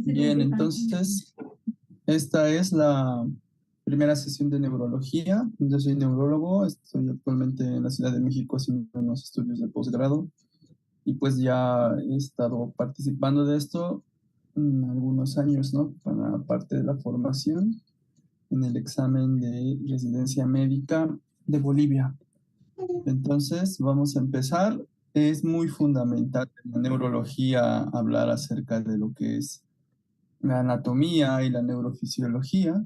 Bien, entonces, esta es la primera sesión de neurología. Yo soy neurólogo, estoy actualmente en la Ciudad de México haciendo unos estudios de posgrado y pues ya he estado participando de esto algunos años, ¿no? Para parte de la formación en el examen de residencia médica de Bolivia. Entonces, vamos a empezar. Es muy fundamental en la neurología hablar acerca de lo que es la anatomía y la neurofisiología,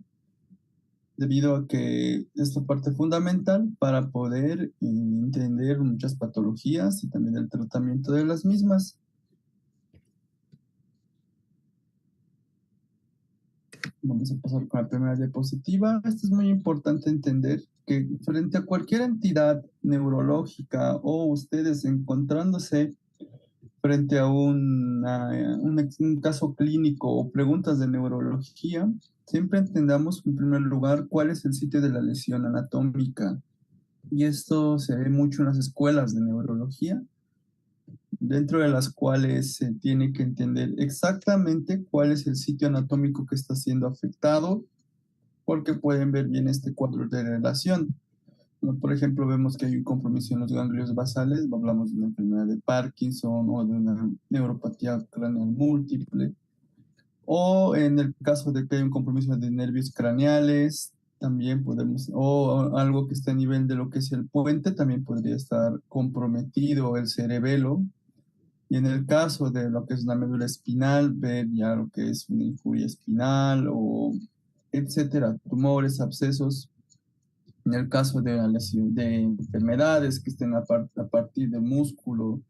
debido a que es la parte fundamental para poder entender muchas patologías y también el tratamiento de las mismas. Vamos a pasar con la primera diapositiva. Esto es muy importante entender que frente a cualquier entidad neurológica o ustedes encontrándose frente a un caso clínico o preguntas de neurología, siempre entendamos en primer lugar cuál es el sitio de la lesión anatómica. Y esto se ve mucho en las escuelas de neurología, dentro de las cuales se tiene que entender exactamente cuál es el sitio anatómico que está siendo afectado, porque pueden ver bien este cuadro de relación. Por ejemplo, vemos que hay un compromiso en los ganglios basales, hablamos de una enfermedad de Parkinson o de una neuropatía craneal múltiple, o en el caso de que hay un compromiso de nervios craneales, también podemos, o algo que está a nivel de lo que es el puente, también podría estar comprometido el cerebelo. Y en el caso de lo que es una médula espinal, ver ya lo que es una injuria espinal o etcétera, tumores, abscesos. En el caso de la lesión de enfermedades que estén a partir del músculo,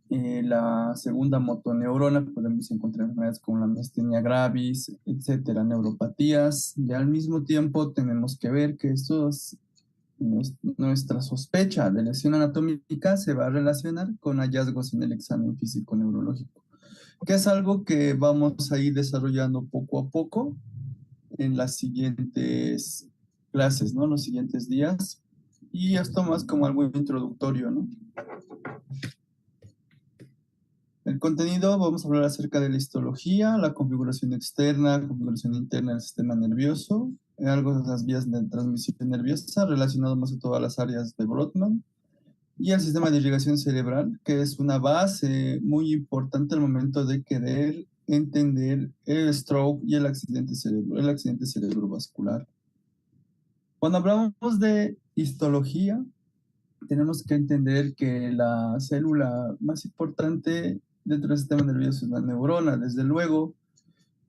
la segunda motoneurona, podemos encontrar enfermedades como la miastenia gravis, etcétera, neuropatías. Y al mismo tiempo tenemos que ver que nuestra sospecha de lesión anatómica se va a relacionar con hallazgos en el examen físico-neurológico, que es algo que vamos a ir desarrollando poco a poco en las siguientes clases, ¿no? Los siguientes días. Y esto más como algo introductorio, ¿no? El contenido, vamos a hablar acerca de la histología, la configuración externa, configuración interna del sistema nervioso, algo de las vías de transmisión nerviosa relacionado más a todas las áreas de Brodmann, y el sistema de irrigación cerebral, que es una base muy importante al momento de querer entender el stroke y el accidente cerebrovascular. Cuando hablamos de histología, tenemos que entender que la célula más importante dentro del sistema nervioso es la neurona. Desde luego,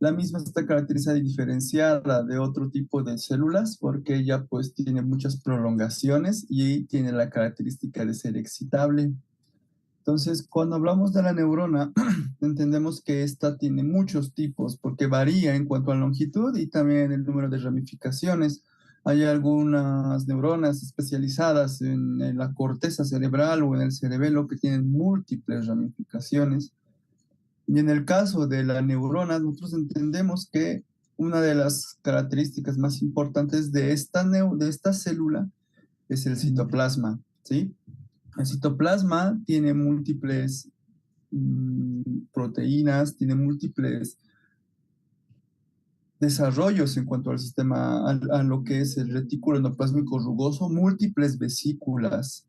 la misma está caracterizada y diferenciada de otro tipo de células porque ella pues tiene muchas prolongaciones y tiene la característica de ser excitable. Entonces, cuando hablamos de la neurona, entendemos que esta tiene muchos tipos porque varía en cuanto a longitud y también el número de ramificaciones. Hay algunas neuronas especializadas en la corteza cerebral o en el cerebelo que tienen múltiples ramificaciones. Y en el caso de la neurona, nosotros entendemos que una de las características más importantes de esta célula es el citoplasma, ¿sí? El citoplasma tiene múltiples proteínas, tiene múltiples desarrollos en cuanto al sistema, a lo que es el retículo endoplásmico rugoso, múltiples vesículas.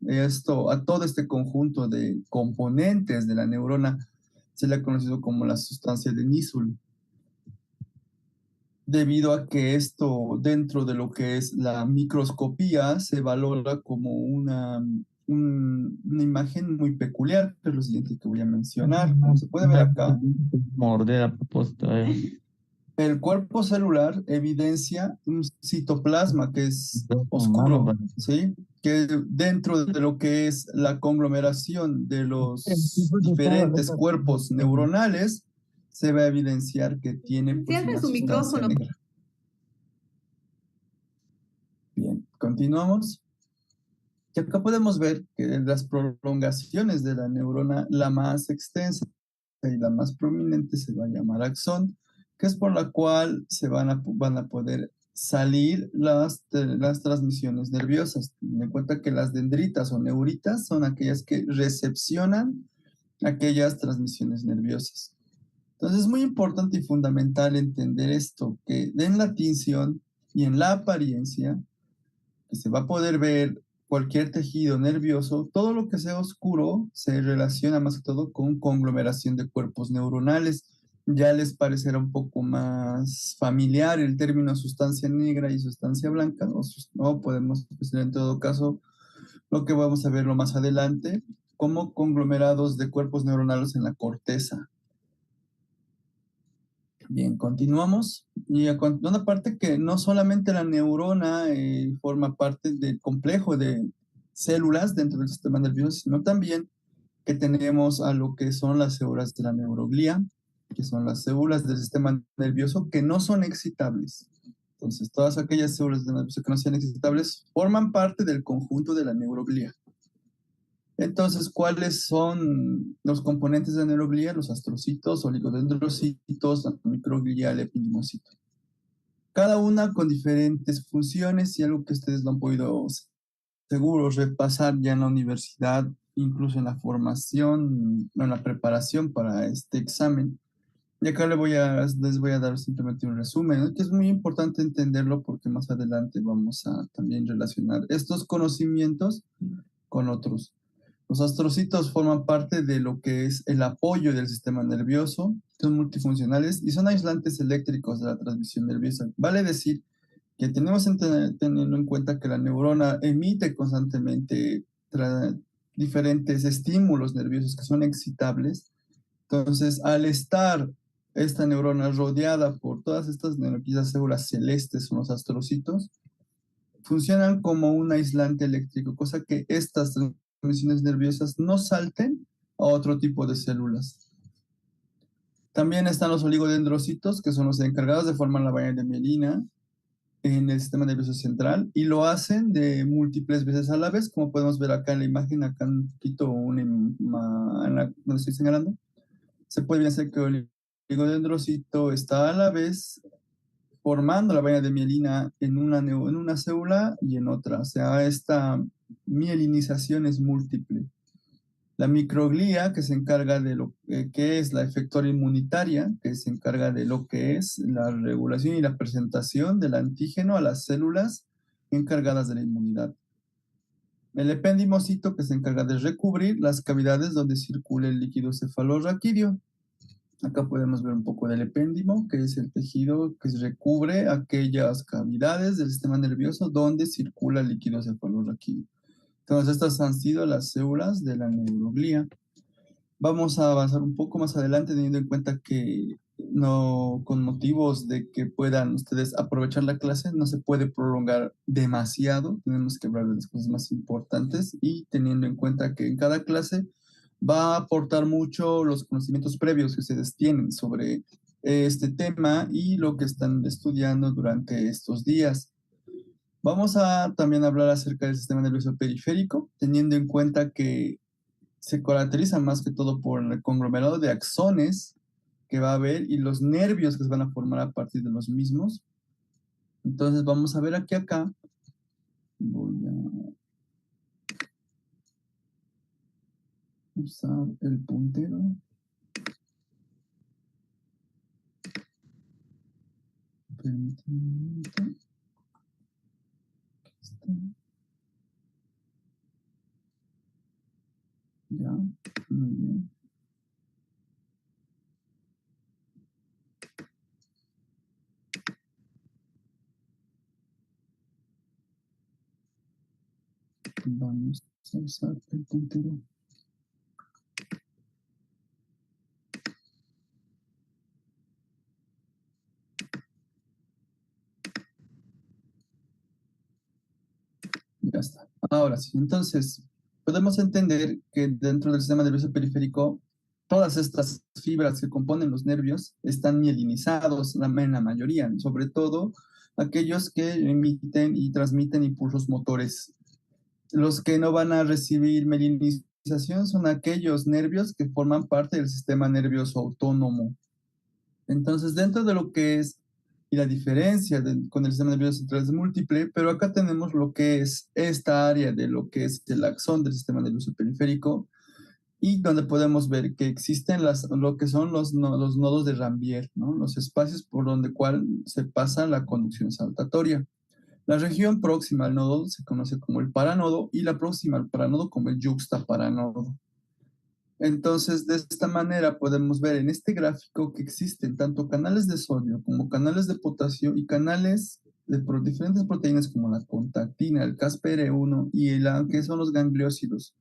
A todo este conjunto de componentes de la neurona se le ha conocido como la sustancia de Nissl, debido a que esto dentro de lo que es la microscopía se valora como una imagen muy peculiar, que es lo siguiente que voy a mencionar. Como se puede ver acá, Morder a propósito. el cuerpo celular evidencia un citoplasma que es oscuro, ¿sí? Que dentro de lo que es la conglomeración de los diferentes cuerpos neuronales se va a evidenciar que tiene pues, una sustancia negra. Bien, continuamos. Y acá podemos ver que las prolongaciones de la neurona, la más extensa y la más prominente se va a llamar axón, que es por la cual van a poder salir las transmisiones nerviosas. Ten en cuenta que las dendritas o neuritas son aquellas que recepcionan aquellas transmisiones nerviosas. Entonces es muy importante y fundamental entender esto, que en la tinción y en la apariencia, que se va a poder ver cualquier tejido nervioso, todo lo que sea oscuro se relaciona más que todo con conglomeración de cuerpos neuronales. Ya les parecerá un poco más familiar el término sustancia negra y sustancia blanca, o podemos decir en todo caso lo que vamos a verlo más adelante, como conglomerados de cuerpos neuronales en la corteza. Bien, continuamos. Y una parte que no solamente la neurona forma parte del complejo de células dentro del sistema nervioso, sino también que tenemos a lo que son las células de la neuroglía, que son las células del sistema nervioso que no son excitables. Entonces, todas aquellas células del nervioso que no sean excitables forman parte del conjunto de la neuroglía. Entonces, ¿cuáles son los componentes de la neuroglía? Los astrocitos, oligodendrocitos, la microglía, el epidimocito. Cada una con diferentes funciones y algo que ustedes lo han podido seguro repasar ya en la universidad, incluso en la formación, en la preparación para este examen. Y acá les voy a dar simplemente un resumen, ¿no? Que es muy importante entenderlo porque más adelante vamos a también relacionar estos conocimientos con otros. Los astrocitos forman parte de lo que es el apoyo del sistema nervioso, son multifuncionales y son aislantes eléctricos de la transmisión nerviosa. Vale decir que tenemos que teniendo en cuenta que la neurona emite constantemente diferentes estímulos nerviosos que son excitables. Entonces, al estar esta neurona rodeada por todas estas células celestes, son los astrocitos, funcionan como un aislante eléctrico, cosa que estas transmisiones nerviosas no salten a otro tipo de células. También están los oligodendrocitos, que son los encargados de formar la valla de mielina en el sistema nervioso central, y lo hacen de múltiples veces a la vez, como podemos ver acá en la imagen, acá un poquito donde estoy señalando. Se puede hacer que el oligodendrocito está a la vez formando la valla de mielina en una célula y en otra. O sea, esta mielinización es múltiple. La microglía, que se encarga de lo que es la efectora inmunitaria, que se encarga de lo que es la regulación y la presentación del antígeno a las células encargadas de la inmunidad. El ependimocito, que se encarga de recubrir las cavidades donde circula el líquido cefalorraquídeo. Acá podemos ver un poco del epéndimo, que es el tejido que recubre aquellas cavidades del sistema nervioso donde circula el líquido cefalorraquídeo. Entonces, estas han sido las células de la neuroglía. Vamos a avanzar un poco más adelante teniendo en cuenta que no, con motivos de que puedan ustedes aprovechar la clase, no se puede prolongar demasiado. Tenemos que hablar de las cosas más importantes y teniendo en cuenta que en cada clase va a aportar mucho los conocimientos previos que ustedes tienen sobre este tema y lo que están estudiando durante estos días. Vamos a también hablar acerca del sistema nervioso periférico, teniendo en cuenta que se caracteriza más que todo por el conglomerado de axones que va a haber y los nervios que se van a formar a partir de los mismos. Entonces vamos a ver acá. Voy a usar el puntero. Permítame. Ya, muy bien. Vamos a usar el puntero. Ya está. Ahora sí, entonces podemos entender que dentro del sistema nervioso periférico, todas estas fibras que componen los nervios están mielinizados, en la mayoría, sobre todo aquellos que emiten y transmiten impulsos motores. Los que no van a recibir mielinización son aquellos nervios que forman parte del sistema nervioso autónomo. Entonces, dentro de lo que es y la diferencia con el sistema nervioso central es múltiple, pero acá tenemos lo que es esta área de lo que es el axón del sistema nervioso periférico, y donde podemos ver que existen lo que son los nodos de Rambier, ¿no? Los espacios por donde cual se pasa la conducción saltatoria. La región próxima al nodo se conoce como el paranodo y la próxima al paranodo como el yuxtaparanodo. Entonces, de esta manera podemos ver en este gráfico que existen tanto canales de sodio como canales de potasio y canales de diferentes proteínas como la contactina, el caspr1 y que son los gangliósidos.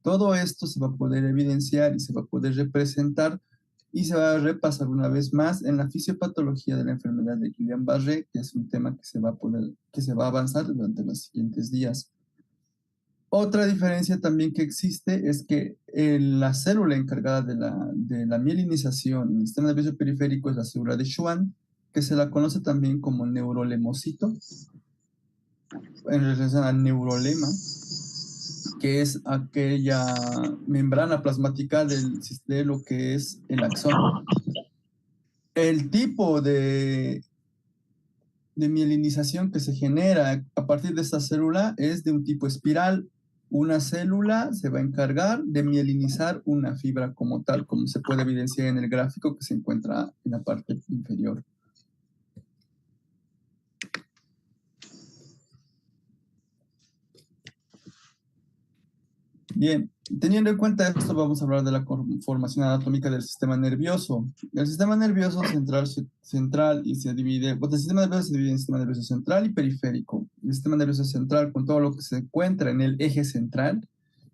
Todo esto se va a poder evidenciar y se va a poder representar y se va a repasar una vez más en la fisiopatología de la enfermedad de Guillain-Barré, que es un tema que se va a avanzar durante los siguientes días. Otra diferencia también que existe es que la célula encargada de la mielinización en el sistema nervioso periférico es la célula de Schwann, que se la conoce también como neurolemocito, en relación al neurolema, que es aquella membrana plasmática de lo que es el axón. El tipo de mielinización que se genera a partir de esta célula es de un tipo espiral. Una célula se va a encargar de mielinizar una fibra como tal, como se puede evidenciar en el gráfico que se encuentra en la parte inferior. Bien, teniendo en cuenta esto, vamos a hablar de la conformación anatómica del sistema nervioso. El sistema nervioso central y se divide, pues el sistema nervioso se divide en sistema nervioso central y periférico. El sistema nervioso central con todo lo que se encuentra en el eje central,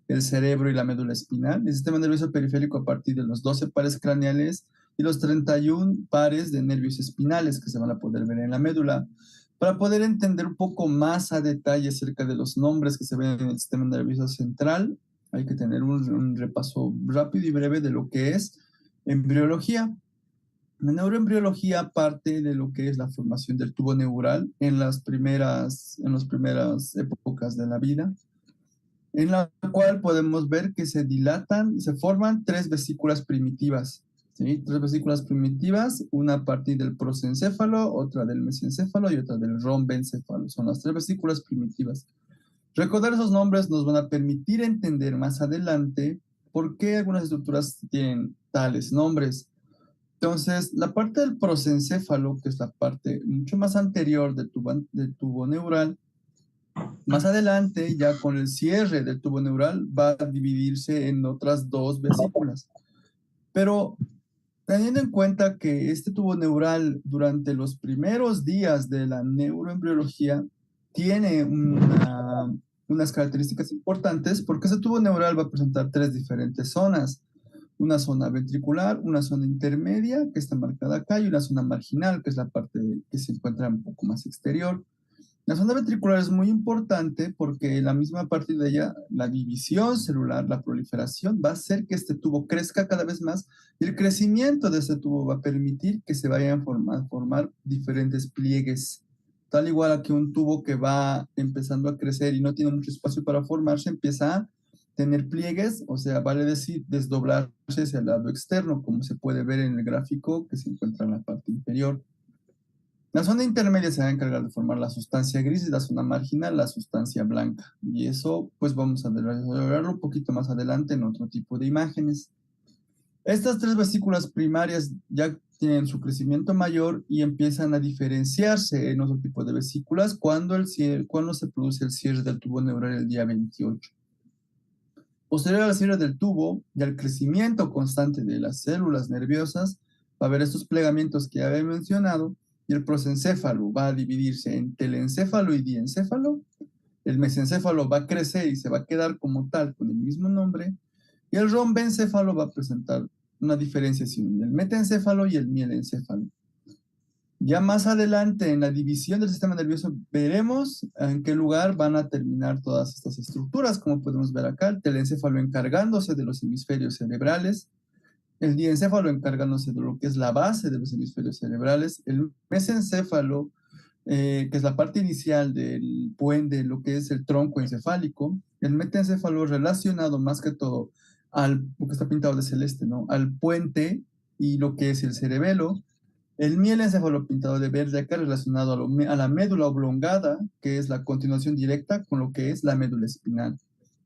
el cerebro y la médula espinal. El sistema nervioso periférico a partir de los 12 pares craneales y los 31 pares de nervios espinales que se van a poder ver en la médula. Para poder entender un poco más a detalle acerca de los nombres que se ven en el sistema nervioso central, hay que tener un repaso rápido y breve de lo que es embriología. La neuroembriología parte de lo que es la formación del tubo neural en las primeras épocas de la vida, en la cual podemos ver que se dilatan, se forman tres vesículas primitivas. ¿Sí? Tres vesículas primitivas, una a partir del prosencéfalo, otra del mesencéfalo y otra del rombencéfalo. Son las tres vesículas primitivas. Recordar esos nombres nos van a permitir entender más adelante por qué algunas estructuras tienen tales nombres. Entonces, la parte del prosencéfalo, que es la parte mucho más anterior del tubo neural, más adelante, ya con el cierre del tubo neural, va a dividirse en otras dos vesículas. Pero teniendo en cuenta que este tubo neural durante los primeros días de la neuroembriología tiene unas características importantes, porque ese tubo neural va a presentar tres diferentes zonas. Una zona ventricular, una zona intermedia, que está marcada acá, y una zona marginal, que es la parte que se encuentra un poco más exterior. La zona ventricular es muy importante porque la misma a partir de ella, la división celular, la proliferación, va a hacer que este tubo crezca cada vez más y el crecimiento de este tubo va a permitir que se vayan a formar diferentes pliegues. Tal igual a que un tubo que va empezando a crecer y no tiene mucho espacio para formarse, empieza a tener pliegues, o sea, vale decir, desdoblarse hacia el lado externo, como se puede ver en el gráfico que se encuentra en la parte inferior. La zona intermedia se va a encargar de formar la sustancia gris y la zona marginal la sustancia blanca. Y eso pues vamos a desarrollarlo un poquito más adelante en otro tipo de imágenes. Estas tres vesículas primarias ya tienen su crecimiento mayor y empiezan a diferenciarse en otro tipo de vesículas cuando se produce el cierre del tubo neural el día 28. Posterior al cierre del tubo y al crecimiento constante de las células nerviosas, va a haber estos plegamientos que ya había mencionado, y el prosencéfalo va a dividirse en telencéfalo y diencéfalo. El mesencéfalo va a crecer y se va a quedar como tal con el mismo nombre. Y el rombencéfalo va a presentar una diferenciación del metencéfalo y el mielencéfalo. Ya más adelante en la división del sistema nervioso veremos en qué lugar van a terminar todas estas estructuras, como podemos ver acá, el telencéfalo encargándose de los hemisferios cerebrales, el diencéfalo encargándose de lo que es la base de los hemisferios cerebrales, el mesencéfalo, que es la parte inicial del puente, lo que es el tronco encefálico, el metencéfalo relacionado más que todo lo que está pintado de celeste, ¿no? Al puente y lo que es el cerebelo, el mielencéfalo pintado de verde acá relacionado a la médula oblongada, que es la continuación directa con lo que es la médula espinal.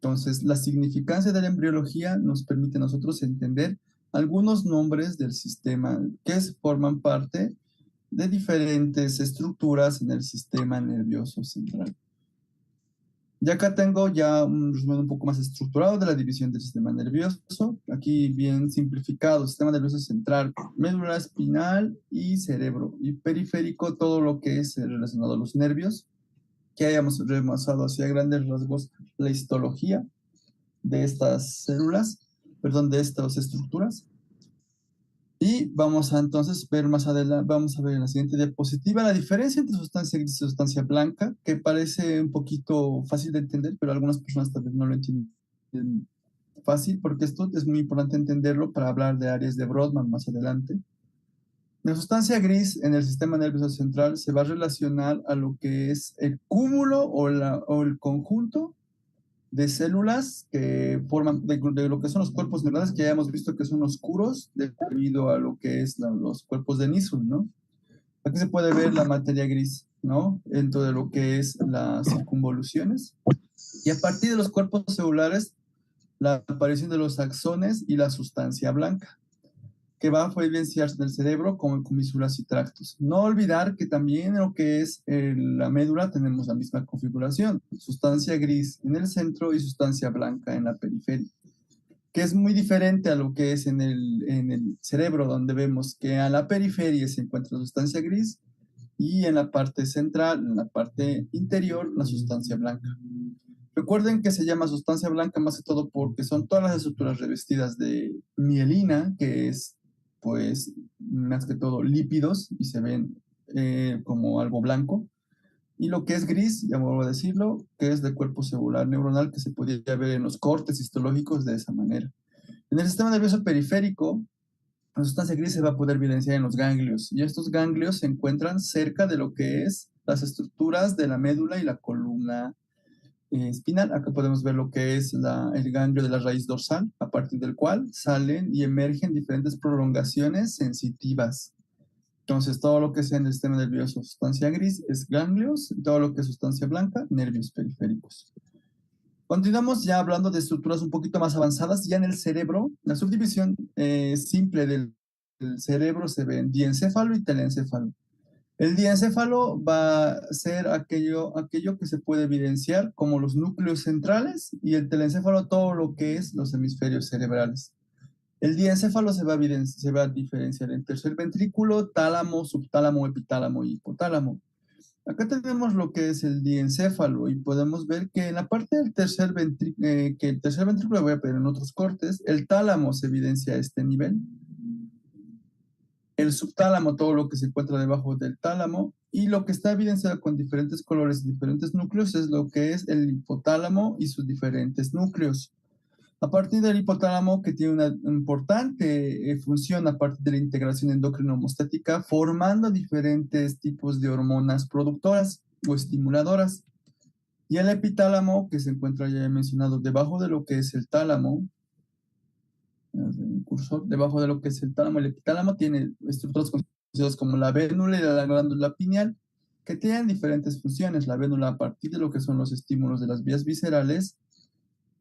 Entonces, la significancia de la embriología nos permite a nosotros entender algunos nombres del sistema que forman parte de diferentes estructuras en el sistema nervioso central. Y acá tengo ya un resumen un poco más estructurado de la división del sistema nervioso. Aquí bien simplificado, sistema nervioso central, médula espinal y cerebro. Y periférico, todo lo que es relacionado a los nervios, que hayamos repasado hacia grandes rasgos la histología de estas células, perdón, de estas estructuras. Y vamos a entonces ver más adelante, vamos a ver en la siguiente diapositiva la diferencia entre sustancia gris y sustancia blanca, que parece un poquito fácil de entender, pero algunas personas tal vez no lo entienden fácil, porque esto es muy importante entenderlo para hablar de áreas de Brodmann más adelante. La sustancia gris en el sistema nervioso central se va a relacionar a lo que es el cúmulo o el conjunto de células que forman de lo que son los cuerpos neurales que ya hemos visto que son oscuros debido a lo que es los cuerpos de Nison, ¿no? Aquí se puede ver la materia gris, ¿no? Dentro de lo que es las circunvoluciones. Y a partir de los cuerpos celulares, la aparición de los axones y la sustancia blanca, que va a evidenciarse en el cerebro como en comisuras y tractos. No olvidar que también en lo que es la médula tenemos la misma configuración, sustancia gris en el centro y sustancia blanca en la periferia, que es muy diferente a lo que es en el cerebro, donde vemos que a la periferia se encuentra la sustancia gris y en la parte central, en la parte interior, la sustancia blanca. Recuerden que se llama sustancia blanca más que todo porque son todas las estructuras revestidas de mielina, que es, pues, más que todo lípidos y se ven como algo blanco. Y lo que es gris, ya vuelvo a decirlo, que es de cuerpo celular neuronal que se podría ver en los cortes histológicos de esa manera. En el sistema nervioso periférico, la sustancia gris se va a poder evidenciar en los ganglios y estos ganglios se encuentran cerca de lo que es las estructuras de la médula y la columna espinal. Acá podemos ver lo que es el ganglio de la raíz dorsal, a partir del cual salen y emergen diferentes prolongaciones sensitivas. Entonces, todo lo que sea en el sistema nervioso sustancia gris es ganglios, todo lo que es sustancia blanca, nervios periféricos. Continuamos ya hablando de estructuras un poquito más avanzadas. Ya en el cerebro, la subdivisión simple del cerebro se ve en diencéfalo y telencéfalo. El diencéfalo va a ser aquello que se puede evidenciar como los núcleos centrales y el telencéfalo todo lo que es los hemisferios cerebrales. El diencéfalo se va a diferenciar en tercer ventrículo, tálamo, subtálamo, epitálamo y hipotálamo. Acá tenemos lo que es el diencéfalo y podemos ver que en la parte del tercer ventrículo, que el tercer ventrículo lo voy a poner en otros cortes, el tálamo se evidencia a este nivel, el subtálamo, todo lo que se encuentra debajo del tálamo, y lo que está evidenciado con diferentes colores y diferentes núcleos es lo que es el hipotálamo y sus diferentes núcleos. A partir del hipotálamo, que tiene una importante función a partir de la integración endocrino-homostática, formando diferentes tipos de hormonas productoras o estimuladoras. Y el epitálamo, que se encuentra ya mencionado debajo de lo que es el tálamo, cursor, debajo de lo que es el tálamo, el epitálamo tiene estructuras conocidas como la vénula y la glándula pineal, que tienen diferentes funciones. La vénula a partir de lo que son los estímulos de las vías viscerales,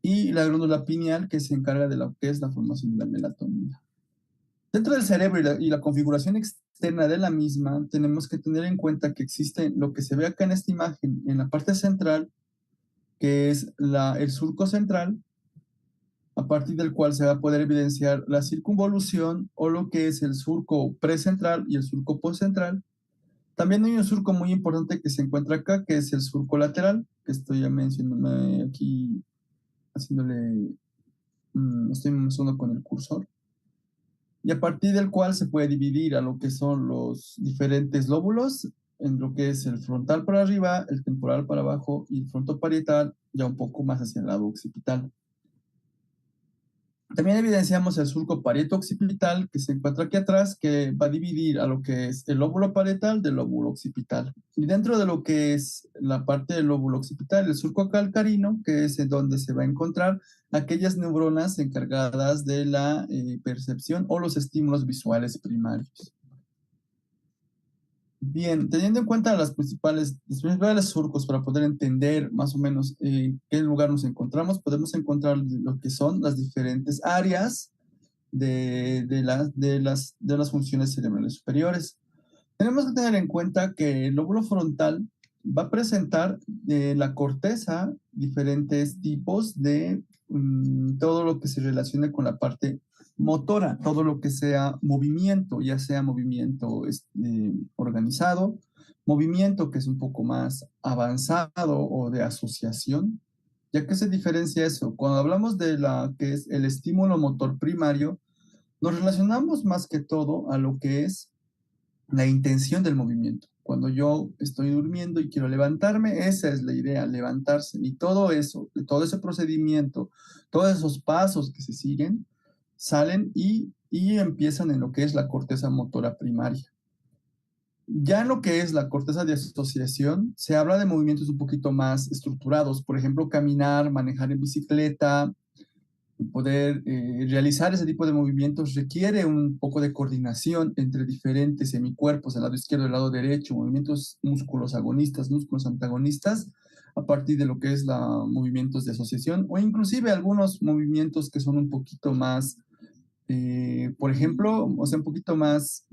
y la glándula pineal que se encarga de lo que es la formación de la melatonina. Dentro del cerebro y la configuración externa de la misma, tenemos que tener en cuenta que existe lo que se ve acá en esta imagen, en la parte central, que es el surco central, a partir del cual se va a poder evidenciar la circunvolución o lo que es el surco precentral y el surco postcentral. También hay un surco muy importante que se encuentra acá, que es el surco lateral, que estoy ya mencionando aquí, haciéndole estoy mencionando con el cursor, y a partir del cual se puede dividir a lo que son los diferentes lóbulos, en lo que es el frontal para arriba, el temporal para abajo y el frontoparietal ya un poco más hacia el lado occipital. También evidenciamos el surco parieto-occipital que se encuentra aquí atrás, que va a dividir a lo que es el lóbulo parietal del lóbulo occipital. Y dentro de lo que es la parte del lóbulo occipital, el surco calcarino, que es en donde se va a encontrar aquellas neuronas encargadas de la percepción o los estímulos visuales primarios. Bien, teniendo en cuenta los principales surcos para poder entender más o menos en qué lugar nos encontramos, podemos encontrar lo que son las diferentes áreas de las funciones cerebrales superiores. Tenemos que tener en cuenta que el lóbulo frontal va a presentar la corteza diferentes tipos de todo lo que se relacione con la parte motora, todo lo que sea movimiento, ya sea movimiento organizado, movimiento que es un poco más avanzado o de asociación. ¿Ya que se diferencia eso? Cuando hablamos de la que es el estímulo motor primario, nos relacionamos más que todo a lo que es la intención del movimiento. Cuando yo estoy durmiendo y quiero levantarme, esa es la idea, levantarse. Y todo eso, todo ese procedimiento, todos esos pasos que se siguen, salen y empiezan en lo que es la corteza motora primaria. Ya en lo que es la corteza de asociación, se habla de movimientos un poquito más estructurados, por ejemplo, caminar, manejar en bicicleta, poder realizar ese tipo de movimientos requiere un poco de coordinación entre diferentes semicuerpos, el lado izquierdo y el lado derecho, movimientos músculos agonistas, músculos antagonistas, a partir de lo que es la movimientos de asociación o inclusive algunos movimientos que son un poquito más, por ejemplo, o sea, un poquito más,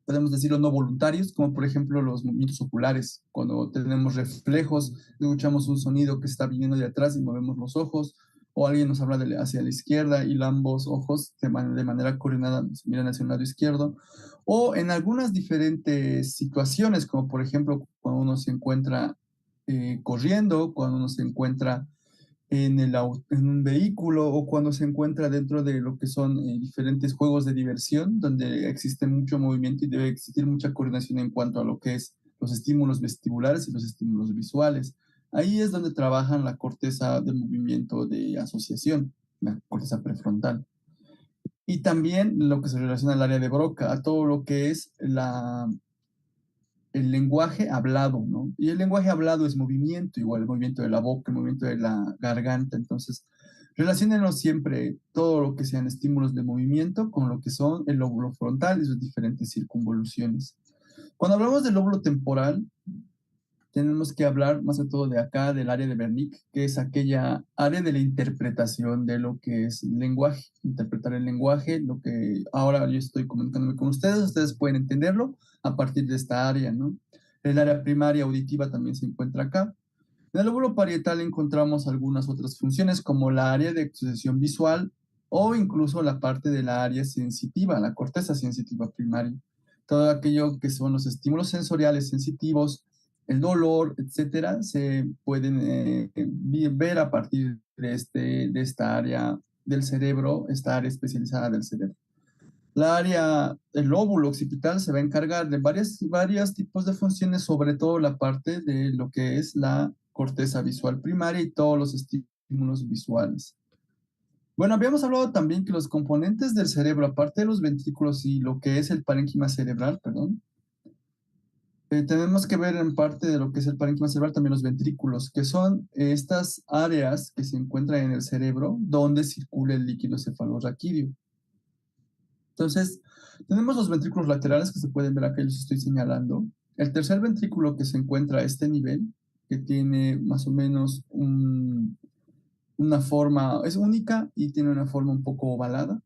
podemos decirlo, no voluntarios, como por ejemplo los movimientos oculares. Cuando tenemos reflejos, escuchamos un sonido que está viniendo de atrás y movemos los ojos, o alguien nos habla hacia la izquierda y ambos ojos de manera coordinada nos miran hacia un lado izquierdo, o en algunas diferentes situaciones, como por ejemplo cuando uno se encuentra corriendo, cuando uno se encuentra en un vehículo o cuando se encuentra dentro de lo que son diferentes juegos de diversión, donde existe mucho movimiento y debe existir mucha coordinación en cuanto a lo que es los estímulos vestibulares y los estímulos visuales. Ahí es donde trabajan la corteza de movimiento de asociación, la corteza prefrontal. Y también lo que se relaciona al área de Broca, a todo lo que es el lenguaje hablado, ¿no? Y el lenguaje hablado es movimiento, igual el movimiento de la boca, el movimiento de la garganta. Entonces, relaciónenlo siempre todo lo que sean estímulos de movimiento con lo que son el lóbulo frontal y sus diferentes circunvoluciones. Cuando hablamos del lóbulo temporal, tenemos que hablar más que todo de acá, del área de Wernicke, que es aquella área de la interpretación de lo que es el lenguaje, interpretar el lenguaje, lo que ahora yo estoy comunicándome con ustedes pueden entenderlo a partir de esta área, ¿no? El área primaria auditiva también se encuentra acá. En el lóbulo parietal encontramos algunas otras funciones como la área de expresión visual o incluso la parte de la área sensitiva, la corteza sensitiva primaria. Todo aquello que son los estímulos sensoriales sensitivos, el dolor, etcétera, se pueden ver a partir de esta área del cerebro, esta área especializada del cerebro. El lóbulo occipital se va a encargar de varios tipos de funciones, sobre todo la parte de lo que es la corteza visual primaria y todos los estímulos visuales. Bueno, habíamos hablado también que los componentes del cerebro, aparte de los ventrículos y lo que es el parénquima cerebral, perdón, tenemos que ver en parte de lo que es el parénquima cerebral también los ventrículos, que son estas áreas que se encuentran en el cerebro donde circula el líquido cefalorraquídeo. Entonces, tenemos los ventrículos laterales que se pueden ver acá, los estoy señalando. El tercer ventrículo que se encuentra a este nivel, que tiene más o menos una forma, es única y tiene una forma un poco ovalada,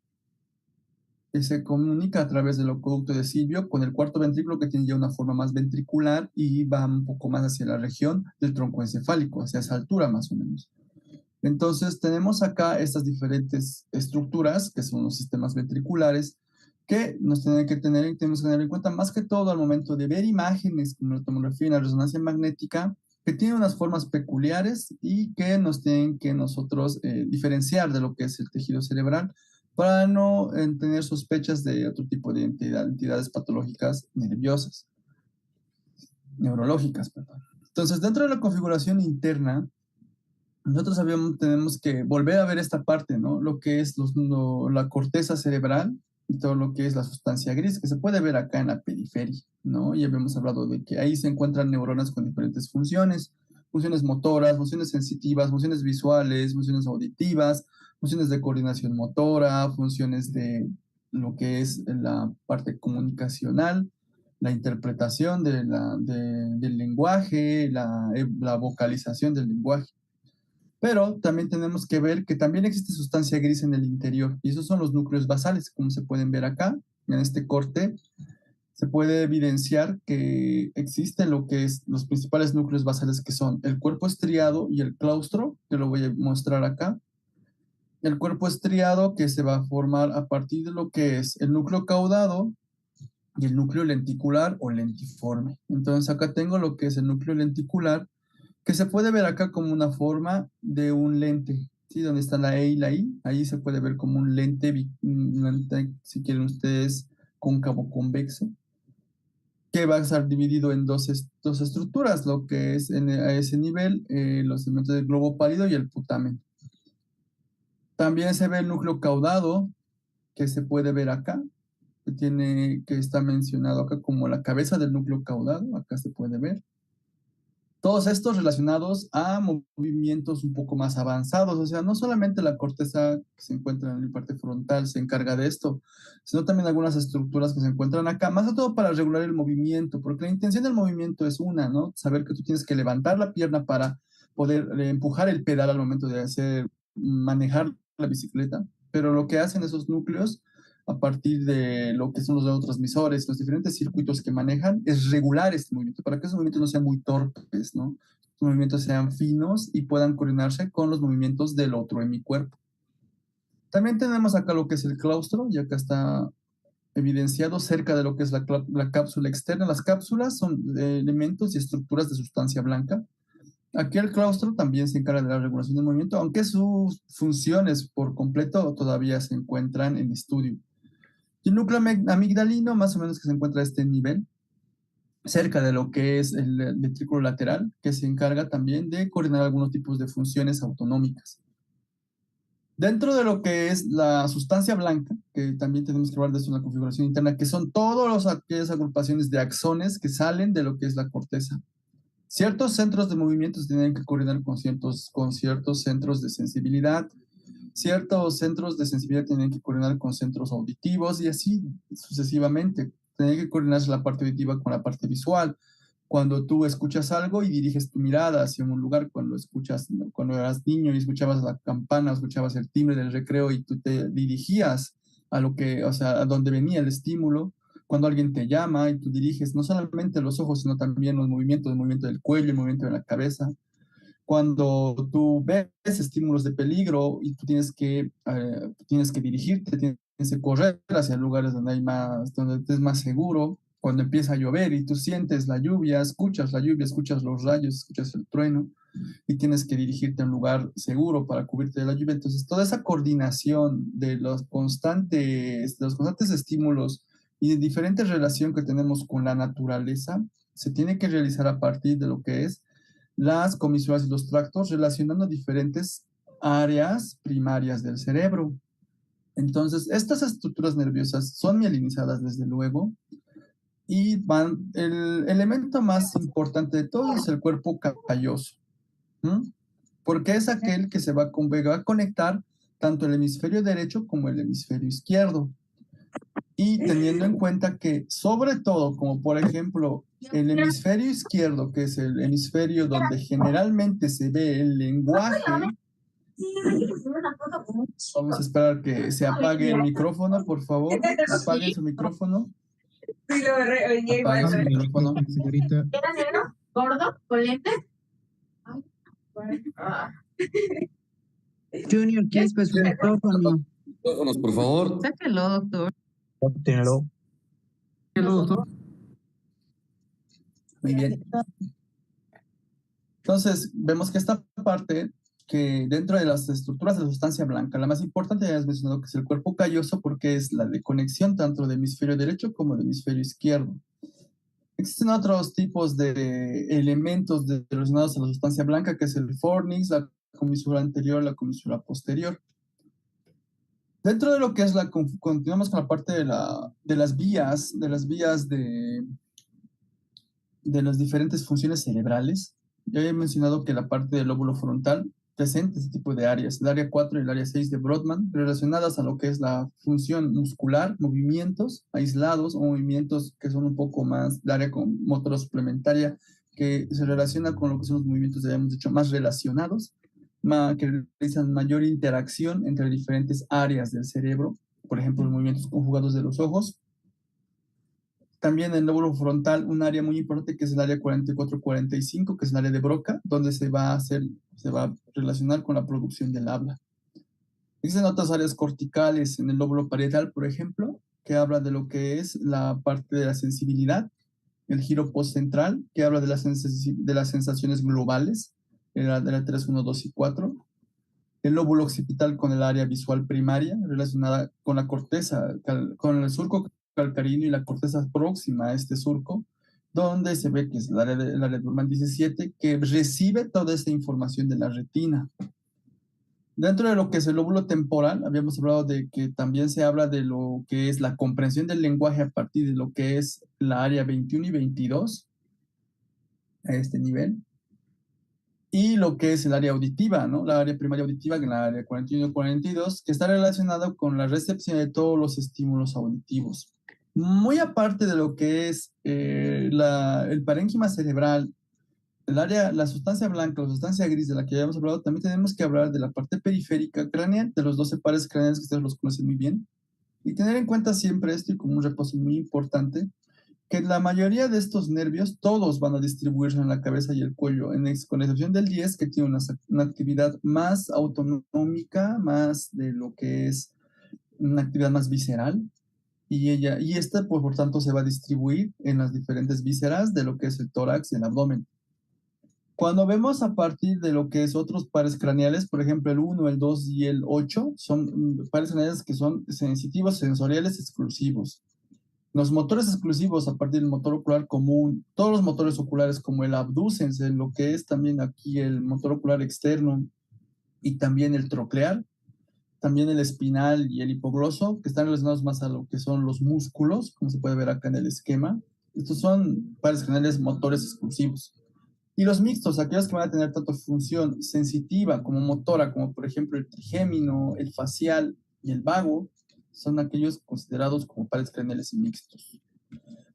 que se comunica a través del oculto de Silvio con el cuarto ventrículo que tiene ya una forma más ventricular y va un poco más hacia la región del tronco encefálico, hacia esa altura más o menos. Entonces tenemos acá estas diferentes estructuras que son los sistemas ventriculares que tenemos que tener en cuenta más que todo al momento de ver imágenes como la tomografía y la resonancia magnética que tienen unas formas peculiares y que nos tienen que nosotros diferenciar de lo que es el tejido cerebral para no tener sospechas de otro tipo de entidades patológicas nerviosas, neurológicas, perdón. Entonces, dentro de la configuración interna, nosotros tenemos que volver a ver esta parte, ¿no? Lo que es la corteza cerebral y todo lo que es la sustancia gris, que se puede ver acá en la periferia, ¿no? Ya habíamos hablado de que ahí se encuentran neuronas con diferentes funciones, funciones motoras, funciones sensitivas, funciones visuales, funciones auditivas, funciones de coordinación motora, funciones de lo que es la parte comunicacional, la interpretación del lenguaje, la vocalización del lenguaje. Pero también tenemos que ver que también existe sustancia gris en el interior, y esos son los núcleos basales, como se pueden ver acá, en este corte. Se puede evidenciar que existen lo que es los principales núcleos basales, que son el cuerpo estriado y el claustro, que lo voy a mostrar acá. El cuerpo estriado, que se va a formar a partir de lo que es el núcleo caudado y el núcleo lenticular o lentiforme. Entonces acá tengo lo que es el núcleo lenticular, que se puede ver acá como una forma de un lente, ¿sí? Donde está la E y la I, ahí se puede ver como un lente, si quieren ustedes, cóncavo convexo, que va a estar dividido en dos estructuras, lo que es a ese nivel, los elementos del globo pálido y el putamen. También se ve el núcleo caudado, que se puede ver acá, que está mencionado acá como la cabeza del núcleo caudado, acá se puede ver. Todos estos relacionados a movimientos un poco más avanzados, o sea, no solamente la corteza que se encuentra en la parte frontal se encarga de esto, sino también algunas estructuras que se encuentran acá, más que todo para regular el movimiento, porque la intención del movimiento es una, ¿no? Saber que tú tienes que levantar la pierna para poder empujar el pedal al momento de manejar la bicicleta, pero lo que hacen esos núcleos a partir de lo que son los neurotransmisores, los diferentes circuitos que manejan, es regular este movimiento, para que esos movimientos no sean muy torpes, ¿no? Los movimientos sean finos y puedan coordinarse con los movimientos del otro hemicuerpo. También tenemos acá lo que es el claustro, y acá está evidenciado cerca de lo que es la cápsula externa. Las cápsulas son elementos y estructuras de sustancia blanca. Aquí el claustro también se encarga de la regulación del movimiento, aunque sus funciones por completo todavía se encuentran en estudio. Y el núcleo amigdalino, más o menos, que se encuentra a este nivel, cerca de lo que es el ventrículo lateral, que se encarga también de coordinar algunos tipos de funciones autonómicas. Dentro de lo que es la sustancia blanca, que también tenemos que hablar de eso en la configuración interna, que son todas aquellas agrupaciones de axones que salen de lo que es la corteza. Ciertos centros de movimiento se tienen que coordinar con ciertos centros de sensibilidad. Ciertos centros de sensibilidad tienen que coordinar con centros auditivos y así sucesivamente. Tienen que coordinarse la parte auditiva con la parte visual. Cuando tú escuchas algo y diriges tu mirada hacia un lugar, cuando eras niño y escuchabas la campana, escuchabas el timbre del recreo y tú te dirigías o sea, a donde venía el estímulo. Cuando alguien te llama y tú diriges no solamente los ojos, sino también los movimientos, el movimiento del cuello, el movimiento de la cabeza. Cuando tú ves estímulos de peligro y tú tienes que dirigirte, tienes que correr hacia lugares donde estés más seguro. Cuando empieza a llover y tú sientes la lluvia, escuchas los rayos, escuchas el trueno y tienes que dirigirte a un lugar seguro para cubrirte de la lluvia. Entonces, toda esa coordinación de los constantes estímulos y de diferente relación que tenemos con la naturaleza se tiene que realizar a partir de lo que es las comisuras y los tractos, relacionando diferentes áreas primarias del cerebro. Entonces, estas estructuras nerviosas son mielinizadas, desde luego, y el elemento más importante de todo es el cuerpo calloso, porque es aquel que va a conectar tanto el hemisferio derecho como el hemisferio izquierdo. Y teniendo en cuenta que, sobre todo, como por ejemplo, el hemisferio izquierdo, que es el hemisferio donde generalmente se ve el lenguaje, vamos a esperar que se apague el micrófono, por favor. Apaguen su micrófono. Apaguen su micrófono. Señorita. ¿Era negro? ¿Gordo? ¿Con lentes? Junior, ¿quieres pues su micrófono? Micrófonos, por favor. Sáquelo, doctor. Ténelo. Muy bien. Entonces, vemos que esta parte, que dentro de las estructuras de la sustancia blanca, la más importante ya has mencionado, que es el cuerpo calloso, porque es la de conexión tanto del hemisferio derecho como del hemisferio izquierdo. Existen otros tipos de elementos relacionados a la sustancia blanca, que es el fornix, la comisura anterior, la comisura posterior. Dentro de lo que es continuamos con la parte de las vías de las diferentes funciones cerebrales. Ya he mencionado que la parte del lóbulo frontal presente este tipo de áreas, el área 4 y el área 6 de Brodmann, relacionadas a lo que es la función muscular, movimientos aislados o movimientos que son un poco más del área con motora suplementaria, que se relaciona con lo que son los movimientos, habíamos dicho, más relacionados, que realizan mayor interacción entre diferentes áreas del cerebro, por ejemplo, los movimientos conjugados de los ojos. También el lóbulo frontal, un área muy importante que es el área 44-45, que es el área de Broca, donde se va a relacionar con la producción del habla. Existen otras áreas corticales en el lóbulo parietal, por ejemplo, que habla de lo que es la parte de la sensibilidad, el giro postcentral, que habla de las sensaciones globales, el área 3, 1, 2 y 4. El lóbulo occipital con el área visual primaria, relacionada con la corteza, con el surco calcaríneo y la corteza próxima a este surco, donde se ve que es el área de Brodmann 17, que recibe toda esta información de la retina. Dentro de lo que es el lóbulo temporal, habíamos hablado de que también se habla de lo que es la comprensión del lenguaje a partir de lo que es la área 21 y 22, a este nivel. Y lo que es el área auditiva, ¿no? La área primaria auditiva, que es la área 41-42, que está relacionado con la recepción de todos los estímulos auditivos. Muy aparte de lo que es el parénquima cerebral, la sustancia blanca, la sustancia gris de la que habíamos hablado, también tenemos que hablar de la parte periférica craneal, de los 12 pares craneales que ustedes los conocen muy bien, y tener en cuenta siempre esto y como un repaso muy importante, que la mayoría de estos nervios, todos van a distribuirse en la cabeza y el cuello, con excepción del 10, que tiene una actividad más autonómica, más de lo que es una actividad más visceral, y esta, pues, por tanto, se va a distribuir en las diferentes vísceras de lo que es el tórax y el abdomen. Cuando vemos a partir de lo que es otros pares craneales, por ejemplo, el 1, el 2 y el 8, son pares craneales que son sensitivos sensoriales exclusivos. Los motores exclusivos a partir del motor ocular común, todos los motores oculares como el abducens, lo que es también aquí el motor ocular externo y también el troclear, también el espinal y el hipogloso, que están relacionados más a lo que son los músculos, como se puede ver acá en el esquema. Estos son pares craneales motores exclusivos. Y los mixtos, aquellos que van a tener tanto función sensitiva como motora, como por ejemplo el trigémino, el facial y el vago, son aquellos considerados como pares craneales mixtos.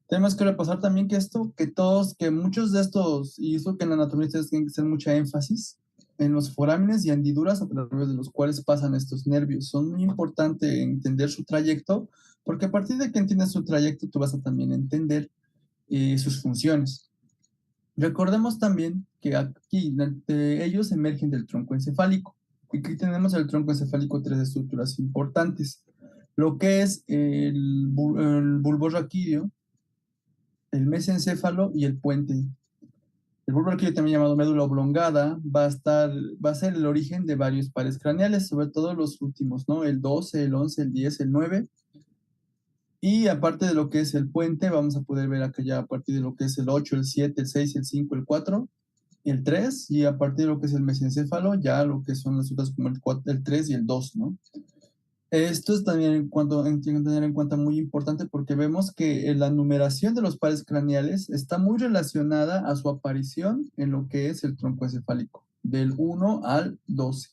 Tenemos que repasar también que muchos de estos, y esto que en la anatomía ustedes tienen que hacer mucha énfasis, en los forámenes y hendiduras a través de los cuales pasan estos nervios. Son muy importantes entender su trayecto, porque a partir de que entiendes su trayecto, tú vas a también entender sus funciones. Recordemos también que aquí ellos emergen del tronco encefálico. Aquí tenemos el tronco encefálico tres estructuras importantes. Lo que es el bulbo raquídeo, el mesencéfalo y el puente. El bulbo raquídeo, también llamado médula oblongada, va a ser el origen de varios pares craneales, sobre todo los últimos, ¿no? El 12, el 11, el 10, el 9. Y aparte de lo que es el puente, vamos a poder ver acá ya a partir de lo que es el 8, el 7, el 6, el 5, el 4, el 3, y a partir de lo que es el mesencéfalo, ya lo que son las otras como el 3 y el 2, ¿no? Esto es también hay que tener en cuenta muy importante porque vemos que la numeración de los pares craneales está muy relacionada a su aparición en lo que es el tronco encefálico, del 1 al 12.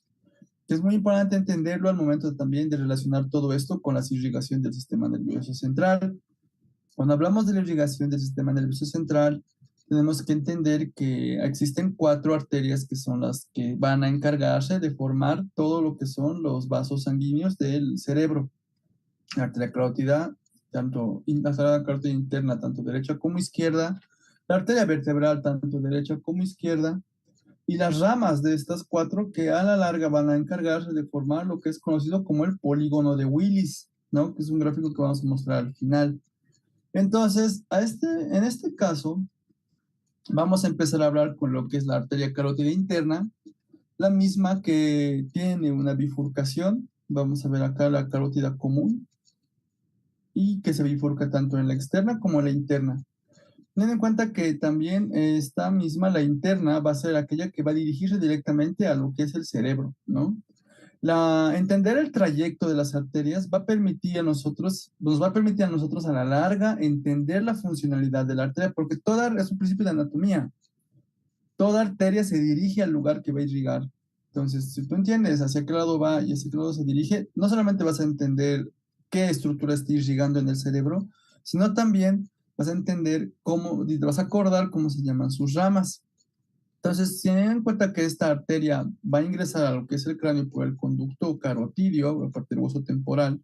Es muy importante entenderlo al momento también de relacionar todo esto con la irrigación del sistema nervioso central. Cuando hablamos de la irrigación del sistema nervioso central, tenemos que entender que existen 4 arterias que son las que van a encargarse de formar todo lo que son los vasos sanguíneos del cerebro. La arteria carótida, la arteria carótida interna, tanto derecha como izquierda, la arteria vertebral, tanto derecha como izquierda, y las ramas de estas 4 que a la larga van a encargarse de formar lo que es conocido como el polígono de Willis, ¿no? Que es un gráfico que vamos a mostrar al final. Entonces, en este caso, vamos a empezar a hablar con lo que es la arteria carótida interna, la misma que tiene una bifurcación. Vamos a ver acá la carótida común y que se bifurca tanto en la externa como en la interna. Ten en cuenta que también esta misma, la interna, va a ser aquella que va a dirigirse directamente a lo que es el cerebro, ¿no? Entender el trayecto de las arterias nos va a permitir a nosotros a la larga entender la funcionalidad de la arteria, porque es un principio de anatomía. Toda arteria se dirige al lugar que va a irrigar. Entonces, si tú entiendes hacia qué lado va y hacia qué lado se dirige, no solamente vas a entender qué estructura está irrigando en el cerebro, sino también vas a entender cómo, y te vas a acordar cómo se llaman sus ramas. Entonces, si tienen en cuenta que esta arteria va a ingresar a lo que es el cráneo por el conducto carotidio, o parte del hueso temporal,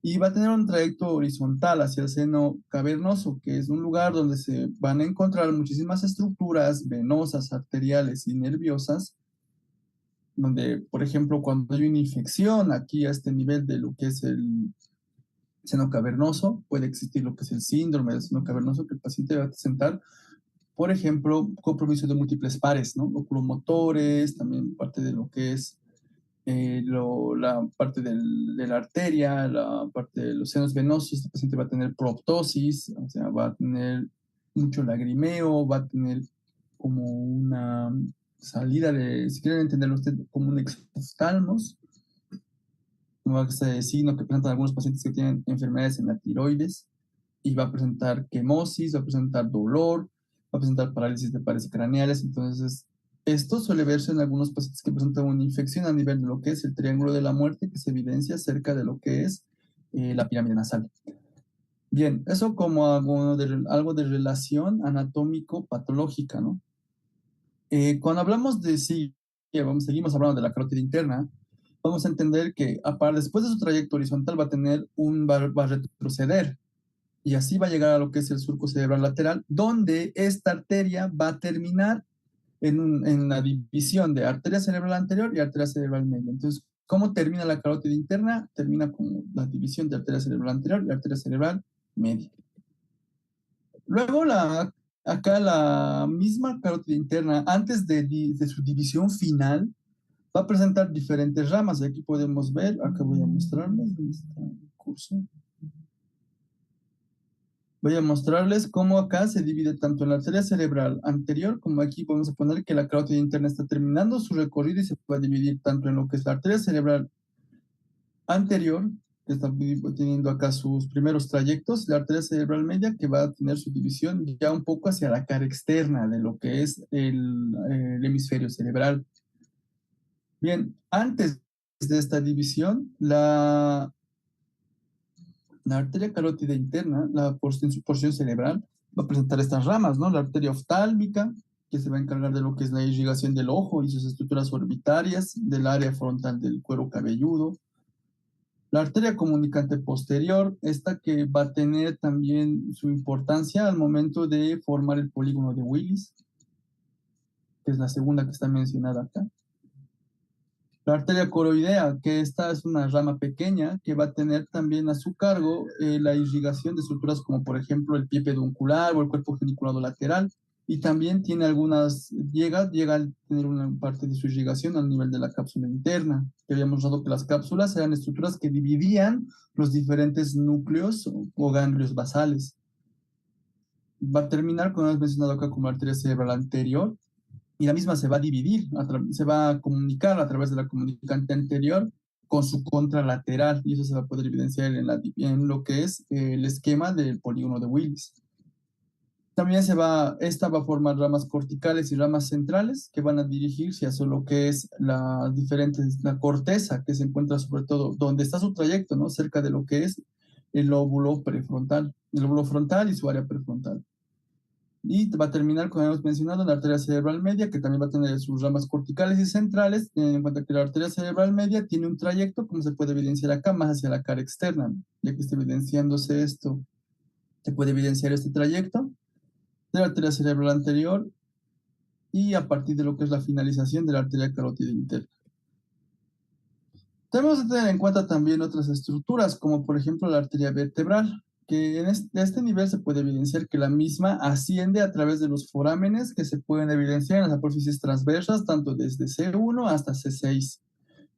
y va a tener un trayecto horizontal hacia el seno cavernoso, que es un lugar donde se van a encontrar muchísimas estructuras venosas, arteriales y nerviosas, donde, por ejemplo, cuando hay una infección aquí a este nivel de lo que es el seno cavernoso, puede existir lo que es el síndrome del seno cavernoso, que el paciente va a presentar, por ejemplo, compromiso de múltiples pares, ¿no? Oculomotores, también parte de lo que es la parte de la arteria, la parte de los senos venosos. El paciente va a tener proptosis, o sea, va a tener mucho lagrimeo, va a tener como una salida de, si quieren entenderlo usted, como un exoftalmos, como ese signo que presentan algunos pacientes que tienen enfermedades en la tiroides, y va a presentar quemosis, va a presentar dolor, va a presentar parálisis de pares craneales. Entonces, esto suele verse en algunos pacientes que presentan una infección a nivel de lo que es el triángulo de la muerte, que se evidencia cerca de lo que es la pirámide nasal. Bien, eso como algo de relación anatómico-patológica, ¿no? Cuando hablamos de sí, seguimos hablando de la carótida interna, vamos a entender que después de su trayecto horizontal va a retroceder, y así va a llegar a lo que es el surco cerebral lateral, donde esta arteria va a terminar en la división de arteria cerebral anterior y arteria cerebral media. Entonces, ¿cómo termina la carótida interna? Termina como la división de arteria cerebral anterior y arteria cerebral media. Luego, acá la misma carótida interna, antes de su división final, va a presentar diferentes ramas. Aquí podemos ver, acá voy a mostrarles, ¿dónde está el curso? Voy a mostrarles cómo acá se divide tanto en la arteria cerebral anterior, como aquí podemos poner que la carótida interna está terminando su recorrido y se va a dividir tanto en lo que es la arteria cerebral anterior, que está teniendo acá sus primeros trayectos, la arteria cerebral media, que va a tener su división ya un poco hacia la cara externa de lo que es el hemisferio cerebral. Bien, antes de esta división, la arteria carótida interna, en su porción cerebral, va a presentar estas ramas, ¿no? La arteria oftálmica, que se va a encargar de lo que es la irrigación del ojo y sus estructuras orbitarias, del área frontal del cuero cabelludo. La arteria comunicante posterior, esta que va a tener también su importancia al momento de formar el polígono de Willis, que es la segunda que está mencionada acá. La arteria coroidea, que esta es una rama pequeña que va a tener también a su cargo la irrigación de estructuras como por ejemplo el pie peduncular o el cuerpo geniculado lateral, y también tiene llega a tener una parte de su irrigación al nivel de la cápsula interna, que habíamos dado que las cápsulas eran estructuras que dividían los diferentes núcleos o ganglios basales. Va a terminar, como hemos mencionado acá, como arteria cerebral anterior, y la misma se va a dividir, se va a comunicar a través de la comunicante anterior con su contralateral, y eso se va a poder evidenciar en lo que es el esquema del polígono de Willis. También esta va a formar ramas corticales y ramas centrales que van a dirigirse hacia lo que es la corteza, que se encuentra sobre todo donde está su trayecto, ¿no? Cerca de lo que es el lóbulo prefrontal, el lóbulo frontal y su área prefrontal. Y va a terminar, como hemos mencionado, la arteria cerebral media, que también va a tener sus ramas corticales y centrales, teniendo en cuenta que la arteria cerebral media tiene un trayecto, como se puede evidenciar acá, más hacia la cara externa. Ya que está evidenciándose esto, se puede evidenciar este trayecto de la arteria cerebral anterior y a partir de lo que es la finalización de la arteria carótida interna. Tenemos que tener en cuenta también otras estructuras, como por ejemplo la arteria vertebral, que a este nivel se puede evidenciar que la misma asciende a través de los forámenes que se pueden evidenciar en las apófisis transversas, tanto desde C1 hasta C6,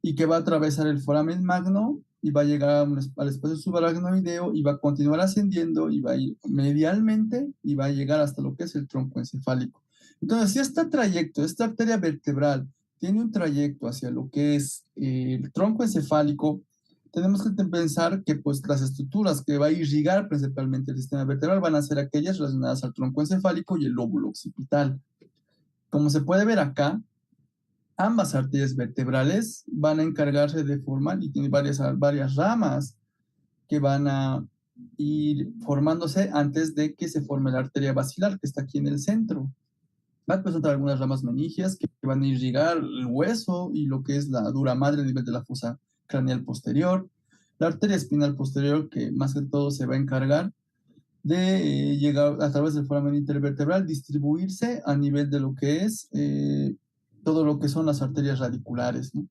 y que va a atravesar el foramen magno y va a llegar al espacio subaracnoideo y va a continuar ascendiendo y va a ir medialmente y va a llegar hasta lo que es el tronco encefálico. Entonces, si este trayecto, esta arteria vertebral, tiene un trayecto hacia lo que es el tronco encefálico, tenemos que pensar que pues, las estructuras que va a irrigar principalmente el sistema vertebral van a ser aquellas relacionadas al tronco encefálico y el lóbulo occipital. Como se puede ver acá, Ambas arterias vertebrales van a encargarse de formar, y tiene varias ramas que van a ir formándose antes de que se forme la arteria basilar, que está aquí en el centro. Va a presentar algunas ramas meningias que van a irrigar el hueso y lo que es la dura madre a nivel de la fosa craneal posterior. La arteria espinal posterior, que más que todo se va a encargar de llegar a través del foramen intervertebral, distribuirse a nivel de lo que es todo lo que son las arterias radiculares, ¿no?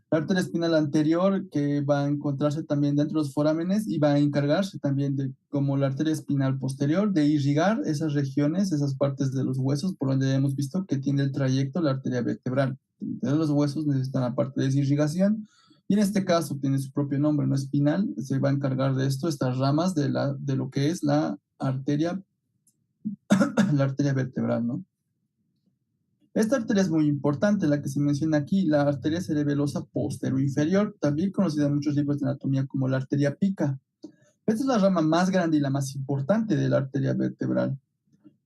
La arteria espinal anterior, que va a encontrarse también dentro de los forámenes y va a encargarse también de, como la arteria espinal posterior, de irrigar esas regiones, esas partes de los huesos, por donde ya hemos visto que tiene el trayecto la arteria vertebral. De los huesos necesitan la parte de irrigación, y en este caso tiene su propio nombre, no espinal, se va a encargar de esto, estas ramas de lo que es la arteria, la arteria vertebral, ¿no? Esta arteria es muy importante, la que se menciona aquí, la arteria cerebelosa posterior-inferior, también conocida en muchos libros de anatomía como la arteria pica. Esta es la rama más grande y la más importante de la arteria vertebral.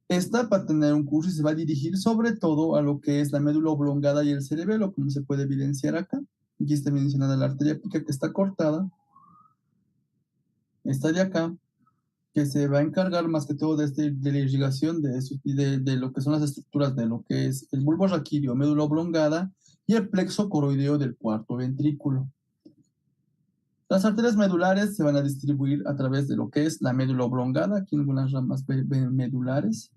Esta va a tener un curso y se va a dirigir sobre todo a lo que es la médula oblongada y el cerebelo, como se puede evidenciar acá. Aquí está mencionada la arteria pica, que está cortada. Esta de acá, que se va a encargar más que todo de la irrigación de lo que son las estructuras de lo que es el bulbo raquídeo, médula oblongada y el plexo coroideo del cuarto ventrículo. Las arterias medulares se van a distribuir a través de lo que es la médula oblongada, aquí en algunas ramas medulares.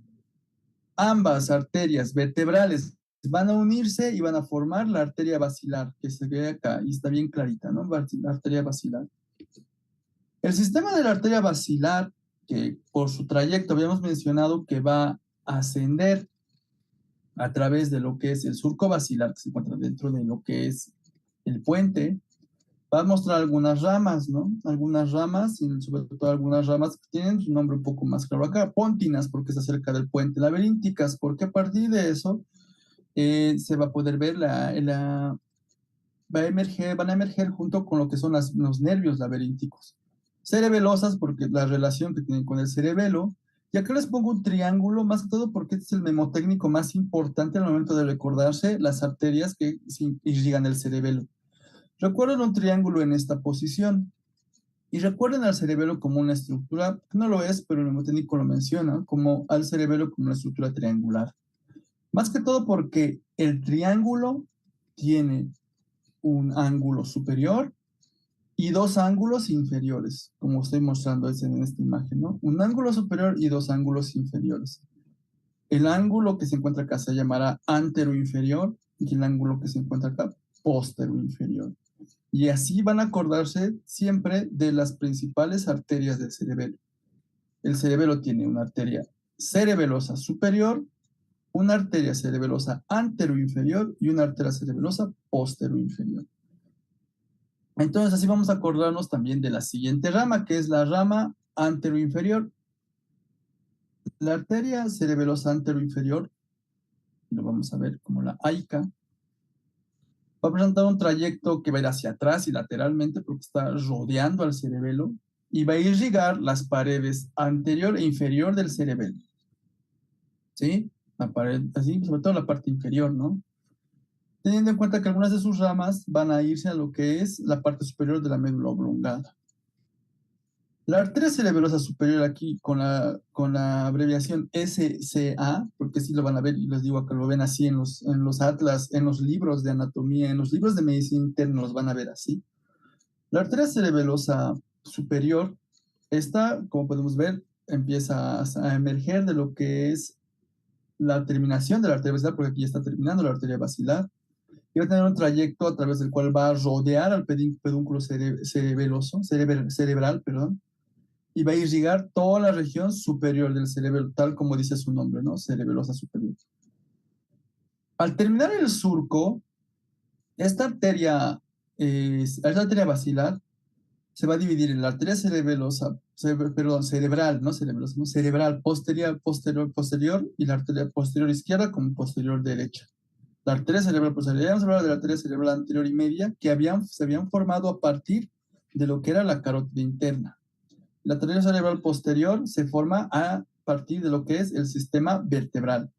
Ambas arterias vertebrales van a unirse y van a formar la arteria basilar, que se ve acá y está bien clarita, ¿no? La arteria basilar. El sistema de la arteria basilar, que por su trayecto habíamos mencionado que va a ascender a través de lo que es el surco basilar, que se encuentra dentro de lo que es el puente, va a mostrar algunas ramas, ¿no? Algunas ramas, y sobre todo algunas ramas que tienen su nombre un poco más claro acá, póntinas, porque está cerca del puente, laberínticas, porque a partir de eso se va a poder ver van a emerger junto con lo que son los nervios laberínticos. Cerebelosas, porque la relación que tienen con el cerebelo. Y acá les pongo un triángulo, más que todo porque este es el memotécnico más importante al momento de recordarse las arterias que irrigan el cerebelo. Recuerden un triángulo en esta posición. Y recuerden al cerebelo como una estructura, no lo es, pero el memotécnico lo menciona, como al cerebelo como una estructura triangular. Más que todo porque el triángulo tiene un ángulo superior y dos ángulos inferiores, como estoy mostrando en esta imagen, ¿no? Un ángulo superior y dos ángulos inferiores. El ángulo que se encuentra acá se llamará anteroinferior y el ángulo que se encuentra acá posteroinferior. Y así van a acordarse siempre de las principales arterias del cerebelo. El cerebelo tiene una arteria cerebelosa superior, una arteria cerebelosa anteroinferior y una arteria cerebelosa posteroinferior. Entonces, así vamos a acordarnos también de la siguiente rama, que es la rama anteroinferior. La arteria cerebelosa anteroinferior, lo vamos a ver como la AICA, va a presentar un trayecto que va a ir hacia atrás y lateralmente porque está rodeando al cerebelo y va a irrigar las paredes anterior e inferior del cerebelo. ¿Sí? La pared, así, sobre todo la parte inferior, ¿no? Teniendo en cuenta que algunas de sus ramas van a irse a lo que es la parte superior de la médula oblongada. La arteria cerebelosa superior aquí con la abreviación SCA, porque sí lo van a ver y les digo que lo ven así en los atlas, en los libros de anatomía, en los libros de medicina interna los van a ver así. La arteria cerebelosa superior, esta, como podemos ver, empieza a emerger de lo que es la terminación de la arteria basilar, porque aquí ya está terminando la arteria basilar, y va a tener un trayecto a través del cual va a rodear al pedúnculo cerebral, perdón, y va a irrigar toda la región superior del cerebelo, tal como dice su nombre, ¿no? Cerebelosa superior. Al terminar el surco, esta arteria basilar se va a dividir en la arteria cerebelosa, cerebral, no cerebelosa, no, cerebral posterior y la arteria posterior izquierda como posterior derecha. La arteria cerebral posterior, vamos a hablar de la arteria cerebral anterior y media que se habían formado a partir de lo que era la carótida interna. La arteria cerebral posterior se forma a partir de lo que es el sistema vertebral.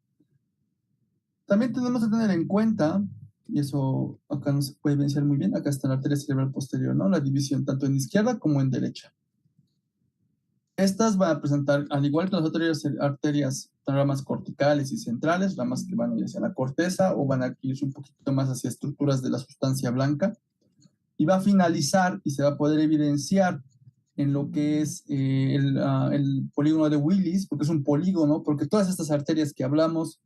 También tenemos que tener en cuenta y eso acá no se puede evidenciar muy bien. Acá está la arteria cerebral posterior, ¿no? La división tanto en izquierda como en derecha. Estas van a presentar, al igual que las otras arterias, ramas corticales y centrales, ramas que van a ir hacia la corteza o van a ir un poquito más hacia estructuras de la sustancia blanca, y va a finalizar y se va a poder evidenciar en lo que es el polígono de Willis, porque es un polígono, porque todas estas arterias que hablamos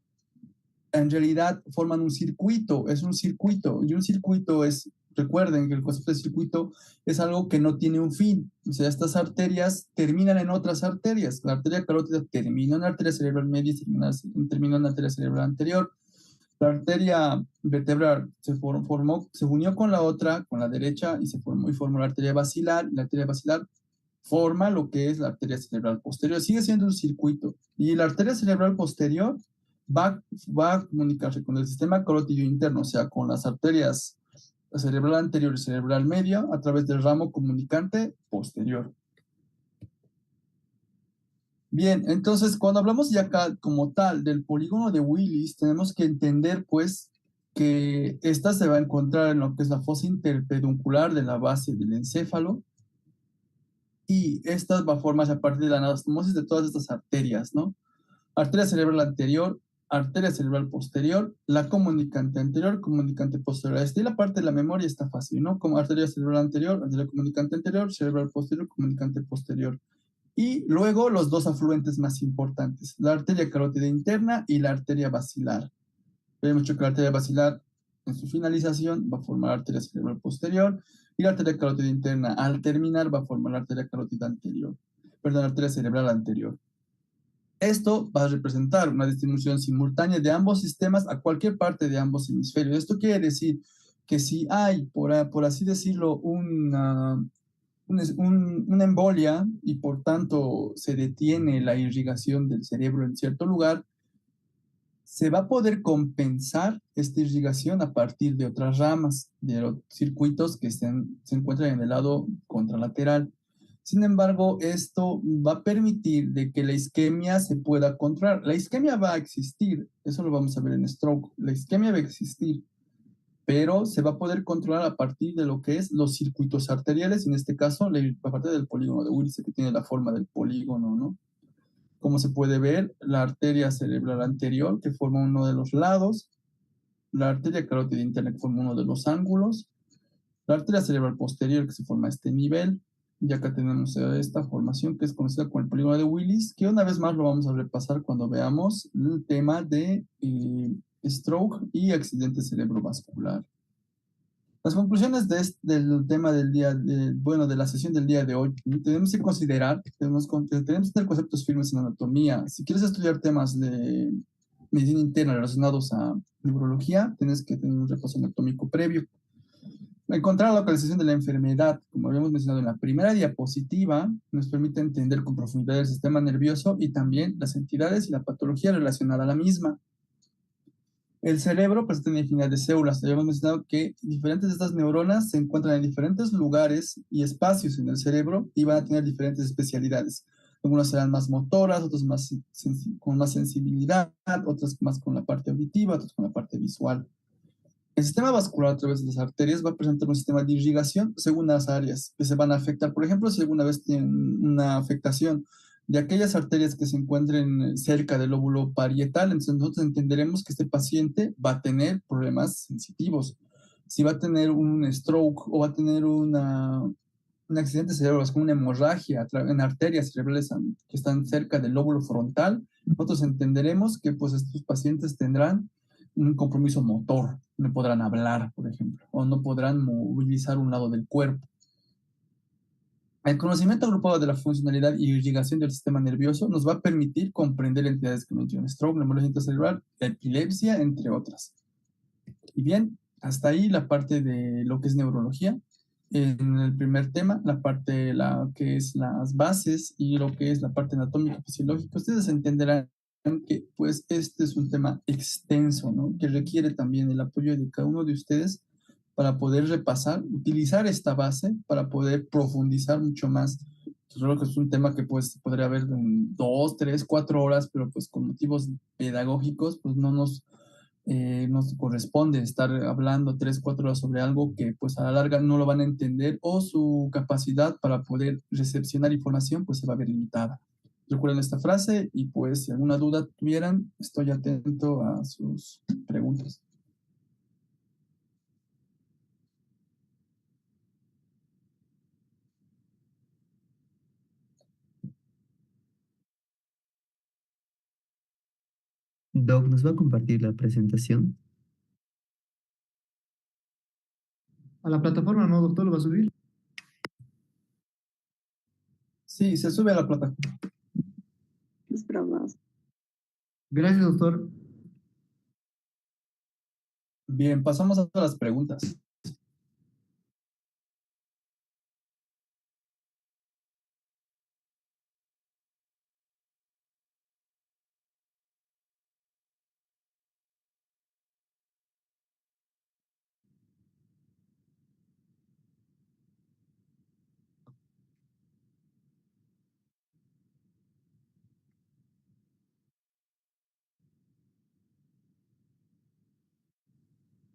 en realidad forman un circuito, es un circuito, y un circuito es, recuerden que el concepto de circuito es algo que no tiene un fin, o sea, estas arterias terminan en otras arterias, la arteria carótida termina en la arteria cerebral media y termina en la arteria cerebral anterior, la arteria vertebral se unió con la otra, con la derecha, y formó la arteria basilar, y la arteria basilar forma lo que es la arteria cerebral posterior, sigue siendo un circuito, y la arteria cerebral posterior va a comunicarse con el sistema carótido interno, o sea, con las arterias cerebral anterior y cerebral media a través del ramo comunicante posterior. Bien, entonces cuando hablamos ya acá como tal del polígono de Willis, tenemos que entender pues que esta se va a encontrar en lo que es la fosa interpeduncular de la base del encéfalo, y esta va a formarse a partir de la anastomosis de todas estas arterias, ¿no? Arteria cerebral anterior, arteria cerebral posterior, la comunicante anterior, comunicante posterior. Esta y la parte de la memoria está fácil, ¿no? Como arteria cerebral anterior, arteria comunicante anterior, cerebral posterior, comunicante posterior. Y luego los dos afluentes más importantes, la arteria carótida interna y la arteria basilar. Hemos dicho que la arteria basilar en su finalización va a formar la arteria cerebral posterior, y la arteria carótida interna al terminar va a formar la arteria carótida anterior, perdón, la arteria cerebral anterior. Esto va a representar una distribución simultánea de ambos sistemas a cualquier parte de ambos hemisferios. Esto quiere decir que si hay, por así decirlo, una embolia y por tanto se detiene la irrigación del cerebro en cierto lugar, se va a poder compensar esta irrigación a partir de otras ramas, de los circuitos que se encuentran en el lado contralateral. Sin embargo, esto va a permitir de que la isquemia se pueda controlar. La isquemia va a existir, eso lo vamos a ver en stroke. La isquemia va a existir, pero se va a poder controlar a partir de lo que es los circuitos arteriales, en este caso, a partir del polígono de Willis, que tiene la forma del polígono, ¿no? Como se puede ver, la arteria cerebral anterior, que forma uno de los lados, la arteria carótida interna, que forma uno de los ángulos, la arteria cerebral posterior, que se forma a este nivel, y acá tenemos esta formación que es conocida como el polígono de Willis, que una vez más lo vamos a repasar cuando veamos el tema de stroke y accidente cerebrovascular. Las conclusiones del tema del día, de la sesión del día de hoy, tenemos que considerar, tenemos que tener conceptos firmes en anatomía. Si quieres estudiar temas de medicina interna relacionados a neurología, tienes que tener un repaso anatómico previo. Encontrar la localización de la enfermedad, como habíamos mencionado en la primera diapositiva, nos permite entender con profundidad el sistema nervioso y también las entidades y la patología relacionada a la misma. El cerebro pues tiene infinidad de células. Habíamos mencionado que diferentes de estas neuronas se encuentran en diferentes lugares y espacios en el cerebro y van a tener diferentes especialidades. Algunas serán más motoras, otras más con más sensibilidad, otras más con la parte auditiva, otras con la parte visual. El sistema vascular a través de las arterias va a presentar un sistema de irrigación según las áreas que se van a afectar. Por ejemplo, si alguna vez tienen una afectación de aquellas arterias que se encuentren cerca del lóbulo parietal, entonces nosotros entenderemos que este paciente va a tener problemas sensitivos. Si va a tener un stroke o va a tener un accidente cerebral, como una hemorragia en arterias cerebrales que están cerca del lóbulo frontal, nosotros entenderemos que pues estos pacientes tendrán un compromiso motor, no podrán hablar, por ejemplo, o no podrán movilizar un lado del cuerpo. El conocimiento agrupado de la funcionalidad y irrigación del sistema nervioso nos va a permitir comprender entidades que mencionan stroke, neumonía cerebral, epilepsia, entre otras. Y bien, hasta ahí la parte de lo que es neurología. En el primer tema, la parte que es las bases y lo que es la parte anatómica fisiológica, ustedes entenderán que pues este es un tema extenso, ¿no? Que requiere también el apoyo de cada uno de ustedes para poder repasar, utilizar esta base para poder profundizar mucho más. Creo que es un tema que pues podría haber en 2, 3, 4 horas, pero pues con motivos pedagógicos pues no nos nos corresponde estar hablando 3, 4 horas sobre algo que pues a la larga no lo van a entender o su capacidad para poder recepcionar información pues se va a ver limitada. Recuerden esta frase y pues si alguna duda tuvieran, estoy atento a sus preguntas. Doc, ¿nos va a compartir la presentación? A la plataforma, ¿no, doctor? ¿Lo va a subir? Sí, se sube a la plataforma. Es broma. Gracias, doctor. Bien, pasamos a las preguntas.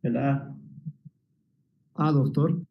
El A. Ah, doctor.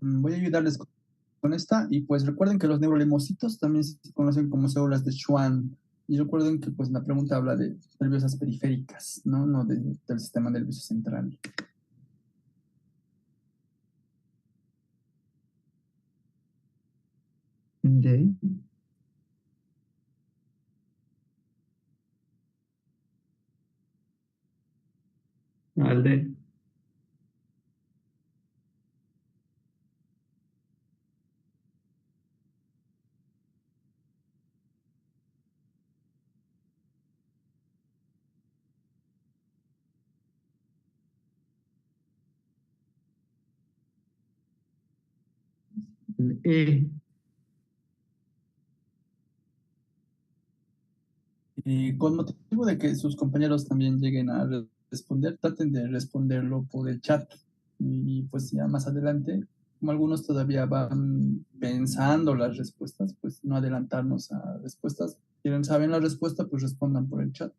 Voy a ayudarles con esta y pues recuerden que los neurolemocitos también se conocen como células de Schwann y recuerden que pues la pregunta habla de nerviosas periféricas, no del sistema nervioso central. D. Al D. El E. Y con motivo de que sus compañeros también lleguen a responder, traten de responderlo por el chat y pues ya más adelante, como algunos todavía van pensando las respuestas, pues no adelantarnos a respuestas. Quieren saber la respuesta, pues respondan por el chat.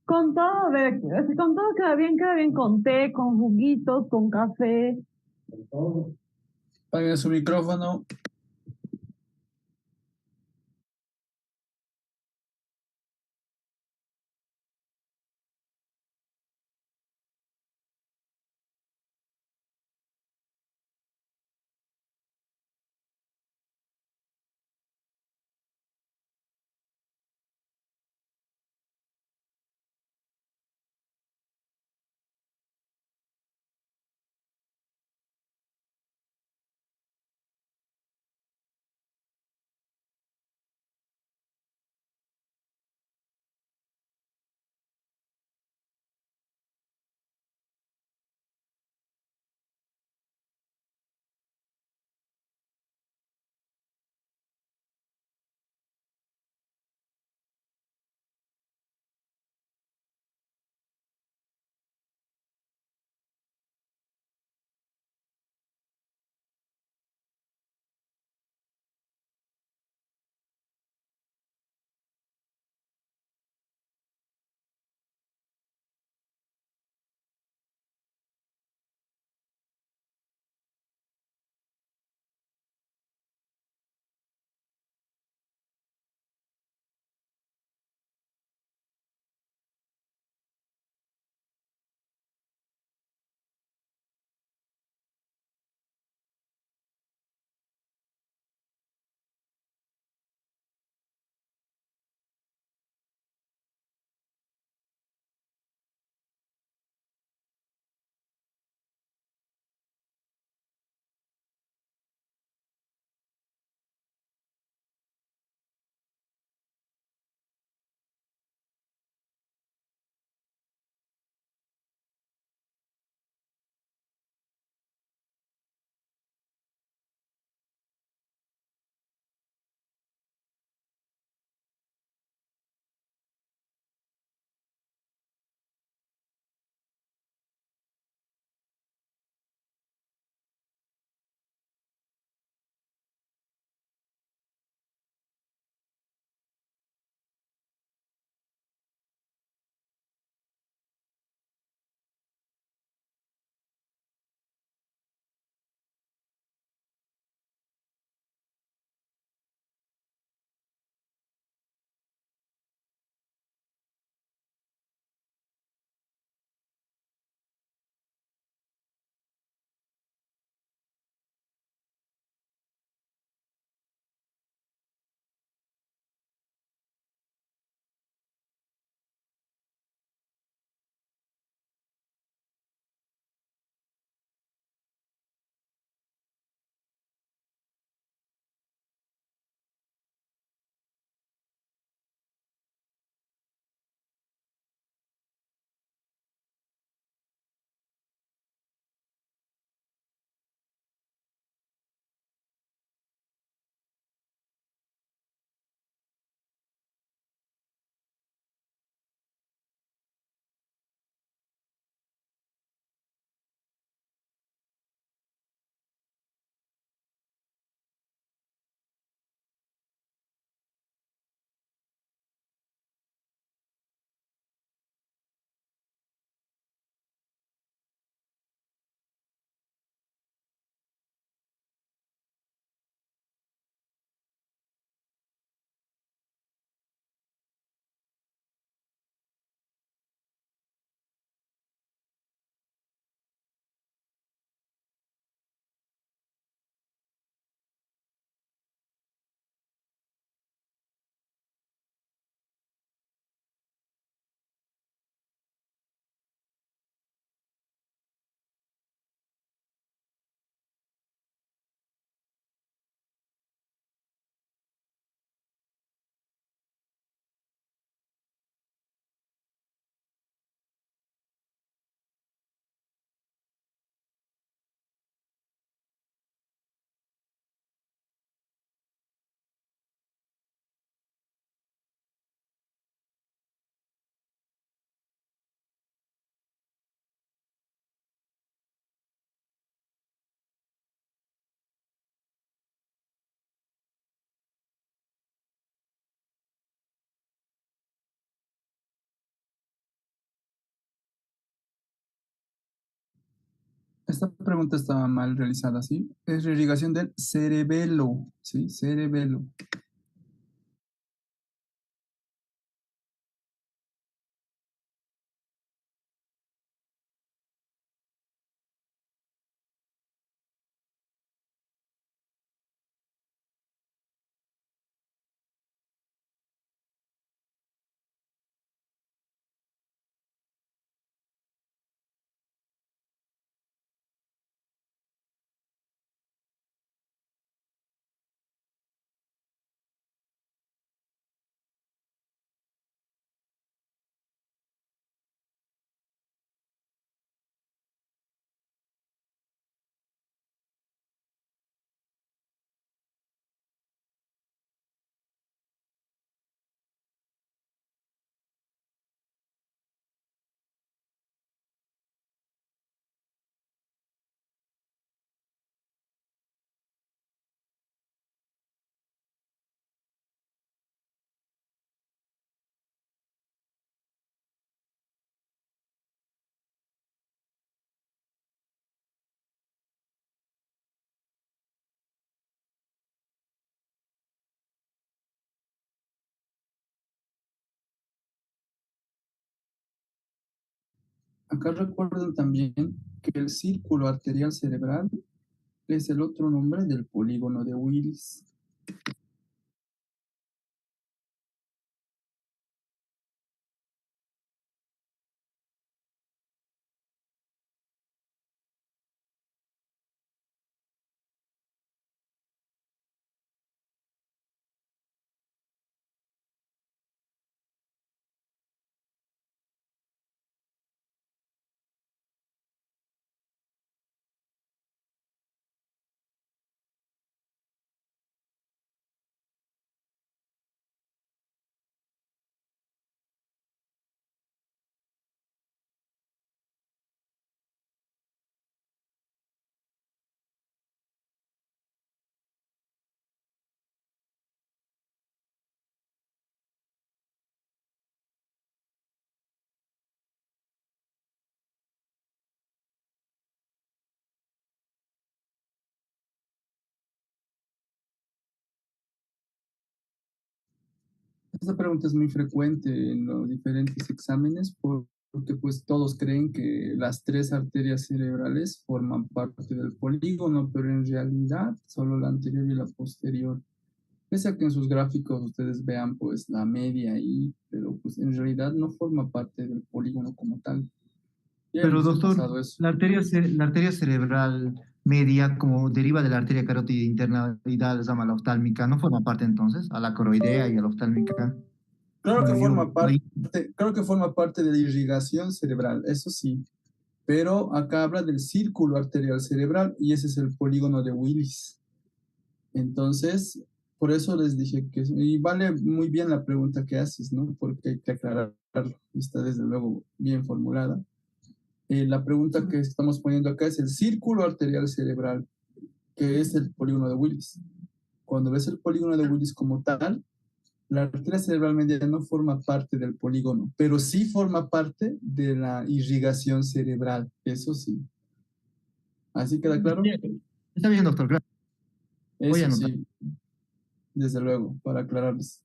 Con todo, ve, así con todo queda bien con té, con juguitos, con café. Apaguen su micrófono. Esta pregunta estaba mal realizada, ¿sí? Es irrigación del cerebelo, ¿sí? Cerebelo. Acá recuerden también que el círculo arterial cerebral es el otro nombre del polígono de Willis. Esta pregunta es muy frecuente en los diferentes exámenes porque pues todos creen que las tres arterias cerebrales forman parte del polígono, pero en realidad solo la anterior y la posterior. Pese a que en sus gráficos ustedes vean pues la media ahí, pero pues en realidad no forma parte del polígono como tal. Ya Pero hemos doctor, pasado eso. la arteria cerebral media, como deriva de la arteria carótida interna y da, llama la oftálmica, ¿no forma parte entonces a la coroidea y a la oftálmica? Claro que Bueno, forma yo parte, ahí, claro que forma parte de la irrigación cerebral, eso sí, pero acá habla del círculo arterial cerebral y ese es el polígono de Willis. Entonces, por eso les dije que, y vale muy bien la pregunta que haces, ¿no? Porque hay que aclararlo, y está desde luego bien formulada. La pregunta que estamos poniendo acá es el círculo arterial cerebral, que es el polígono de Willis. Cuando ves el polígono de Willis como tal, la arteria cerebral media no forma parte del polígono, pero sí forma parte de la irrigación cerebral, eso sí. ¿Así queda claro? está bien, doctor, claro. Voy a Eso anotar. sí, desde luego, para aclararles.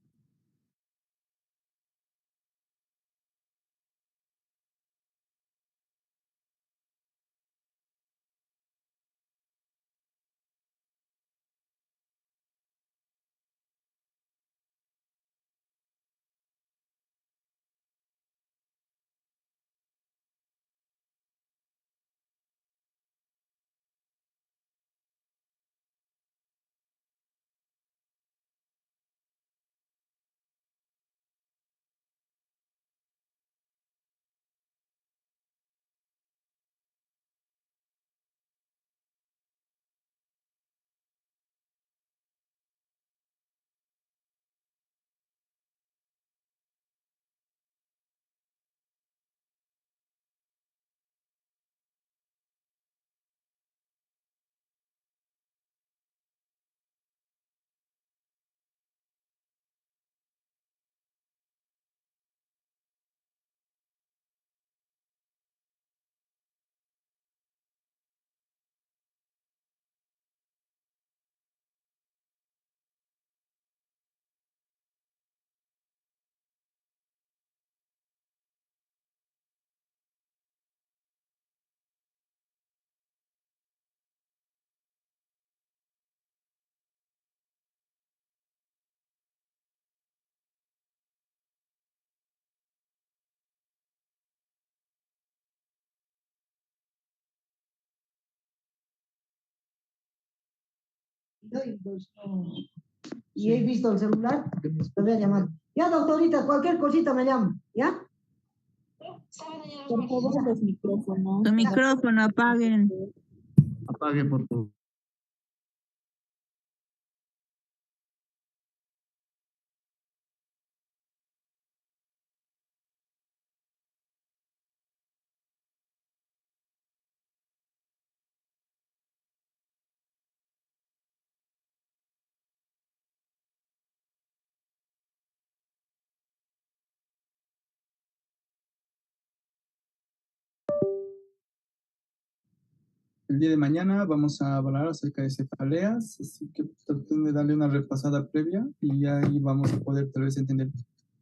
y he visto el celular, te voy a llamar. Ya, doctorita, cualquier cosita me llama, ¿ya? Por favor, los micrófonos. Tu micrófono apaguen. Apague, por favor. El día de mañana vamos a hablar acerca de cefaleas, así que traten de darle una repasada previa y ahí vamos a poder tal vez entender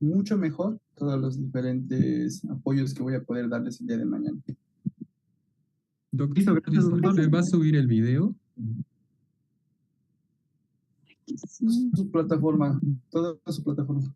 mucho mejor todos los diferentes apoyos que voy a poder darles el día de mañana. Listo, Doctor, gracias, doctor. ¿usted va a subir el video? Su plataforma, toda su plataforma.